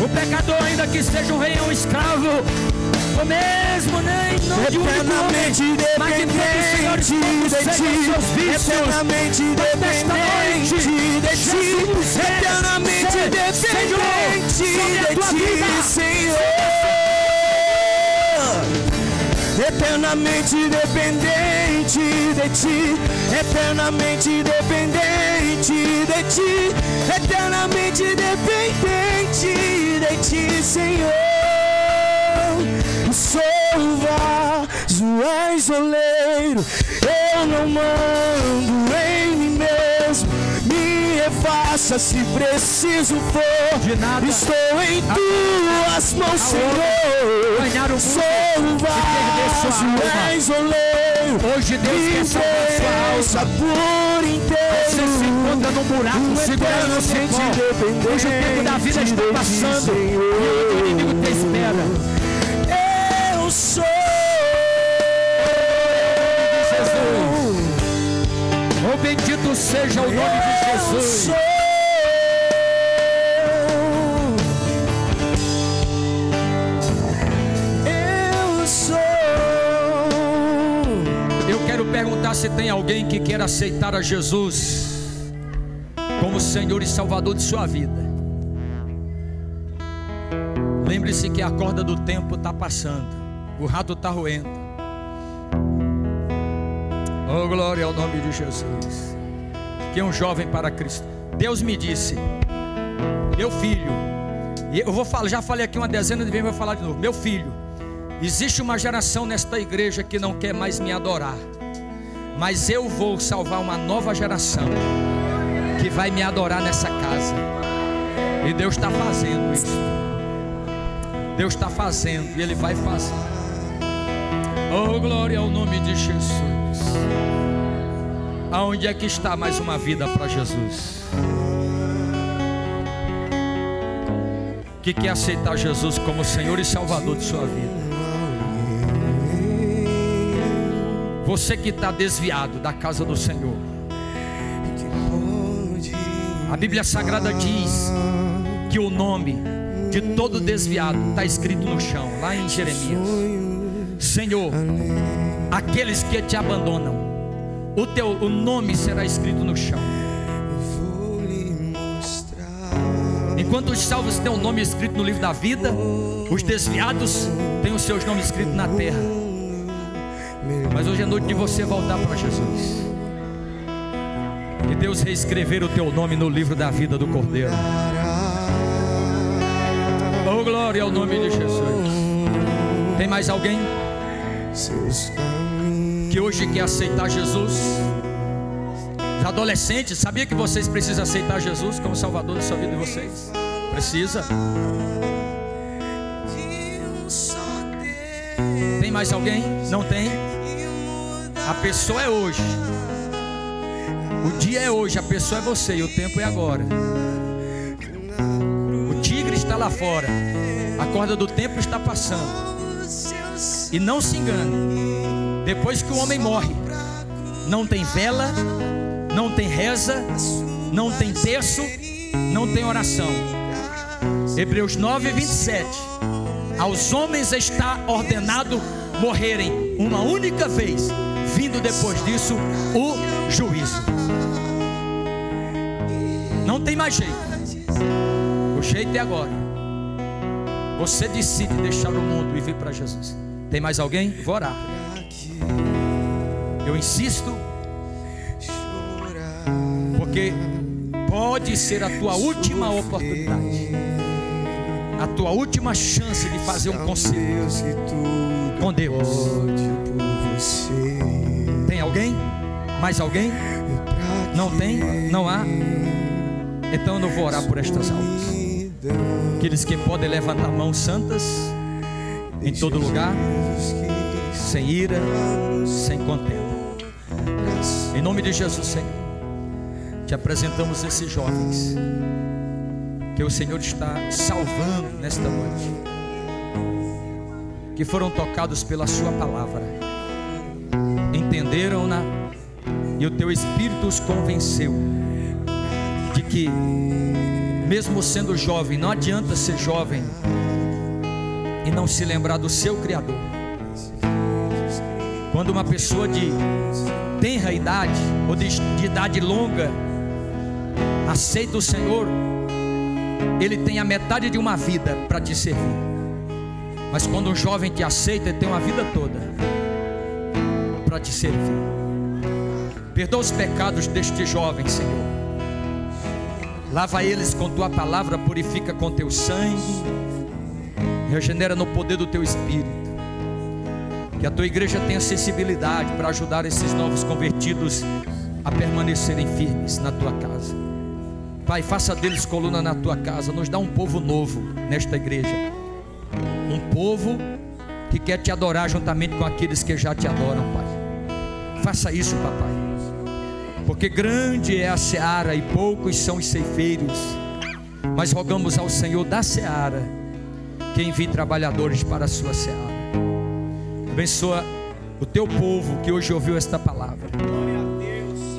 O pecador, ainda que seja um rei ou um escravo, ou mesmo nem não de um único homem, mas de todos os senhores, seus vícios,
eternamente dependente de ti, eternamente dependente de ti, Senhor. Eternamente dependente de ti, eternamente dependente de ti, eternamente dependente de ti, Senhor. Sou vaso, és oleiro, eu não mando em mim mesmo. Me refaça se preciso for.
De nada.
Estou em tuas mãos, Senhor. Sou vaso, és oleiro.
Hoje Deus quer salvar sua alma
por inteiro.
Você se encontra num buraco, segurando o cipó. Hoje o tempo da vida está passando e o inimigo te espera.
Eu sou.
Oh, bendito Louvado seja o nome de Jesus. Eu quero perguntar se tem alguém que quer aceitar a Jesus como Senhor e Salvador de sua vida. Lembre-se que a corda do tempo está passando, o rato está roendo. Oh, glória ao nome de Jesus. Que é um jovem para Cristo. Deus me disse: meu filho, e eu vou falar, já falei aqui uma dezena de vezes, vou falar de novo. Meu filho, existe uma geração nesta igreja que não quer mais me adorar, mas eu vou salvar uma nova geração que vai me adorar nessa casa. E Deus está fazendo isso. Deus está fazendo e Ele vai fazer. Oh, glória ao nome de Jesus. Aonde é que está mais uma vida para Jesus? Que quer aceitar Jesus como Senhor e Salvador de sua vida? Você que está desviado da casa do Senhor. A Bíblia Sagrada diz que o nome de todo desviado está escrito no chão, lá em Jeremias. Senhor, aqueles que te abandonam, o nome será escrito no chão. Enquanto os salvos têm o nome escrito no livro da vida, os desviados têm os seus nomes escritos na terra. Mas hoje é noite de você voltar para Jesus e Deus reescrever o teu nome no livro da vida do Cordeiro. Oh, glória ao nome de Jesus. Tem mais alguém que hoje quer aceitar Jesus? Os adolescentes, sabia que vocês precisam aceitar Jesus como Salvador da sua vida de vocês? Precisa. Tem mais alguém? Não tem? A pessoa é hoje. O dia é hoje, a pessoa é você e o tempo é agora. O tigre está lá fora, a corda do tempo está passando. E não se engane, depois que o homem morre, não tem vela, não tem reza, não tem terço, não tem oração. Hebreus 9:27. Aos homens está ordenado morrerem uma única vez, vindo depois disso o juízo. Não tem mais jeito. O jeito é agora. Você decide deixar o mundo e vir para Jesus. Tem mais alguém? Vou orar. Eu insisto, porque pode ser a tua última oportunidade, a tua última chance de fazer um conselho com Deus. Tem alguém? Mais alguém? Não tem? Não há? Então eu não vou orar por estas almas. Aqueles que podem levantar mãos santas em todo lugar, sem ira, sem contenda. Em nome de Jesus, Senhor, te apresentamos esses jovens que o Senhor está salvando nesta noite, que foram tocados pela sua palavra, entenderam-na e o teu Espírito os convenceu de que mesmo sendo jovem, não adianta ser jovem e não se lembrar do seu Criador. Quando uma pessoa de tenra idade ou de idade longa aceita o Senhor, ele tem a metade de uma vida para te servir. Mas quando um jovem te aceita, ele tem uma vida toda para te servir. Perdoa os pecados destes jovens, Senhor. Lava eles com tua palavra, purifica com teu sangue, regenera no poder do teu Espírito. Que a tua igreja tenha sensibilidade para ajudar esses novos convertidos a permanecerem firmes na tua casa. Pai, faça deles coluna na tua casa. Nos dá um povo novo nesta igreja, um povo que quer te adorar juntamente com aqueles que já te adoram, Pai. Faça isso, papai, porque grande é a seara e poucos são os ceifeiros. Mas rogamos ao Senhor da seara que envie trabalhadores para a sua seara. Abençoa o teu povo que hoje ouviu esta palavra.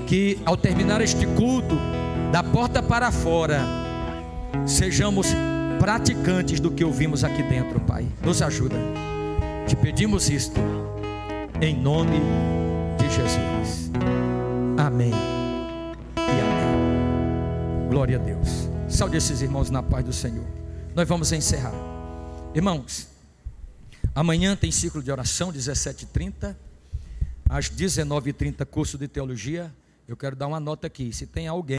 que ao terminar este culto, da porta para fora, sejamos praticantes do que ouvimos aqui dentro, Pai. Nos ajuda. Te pedimos isto em nome de Jesus. Amém e amém. Glória a Deus. Saúde esses irmãos na paz do Senhor. Nós vamos encerrar. Irmãos, amanhã tem ciclo de oração, 17h30. Às 19h30, curso de teologia. Eu quero dar uma nota aqui. Se tem alguém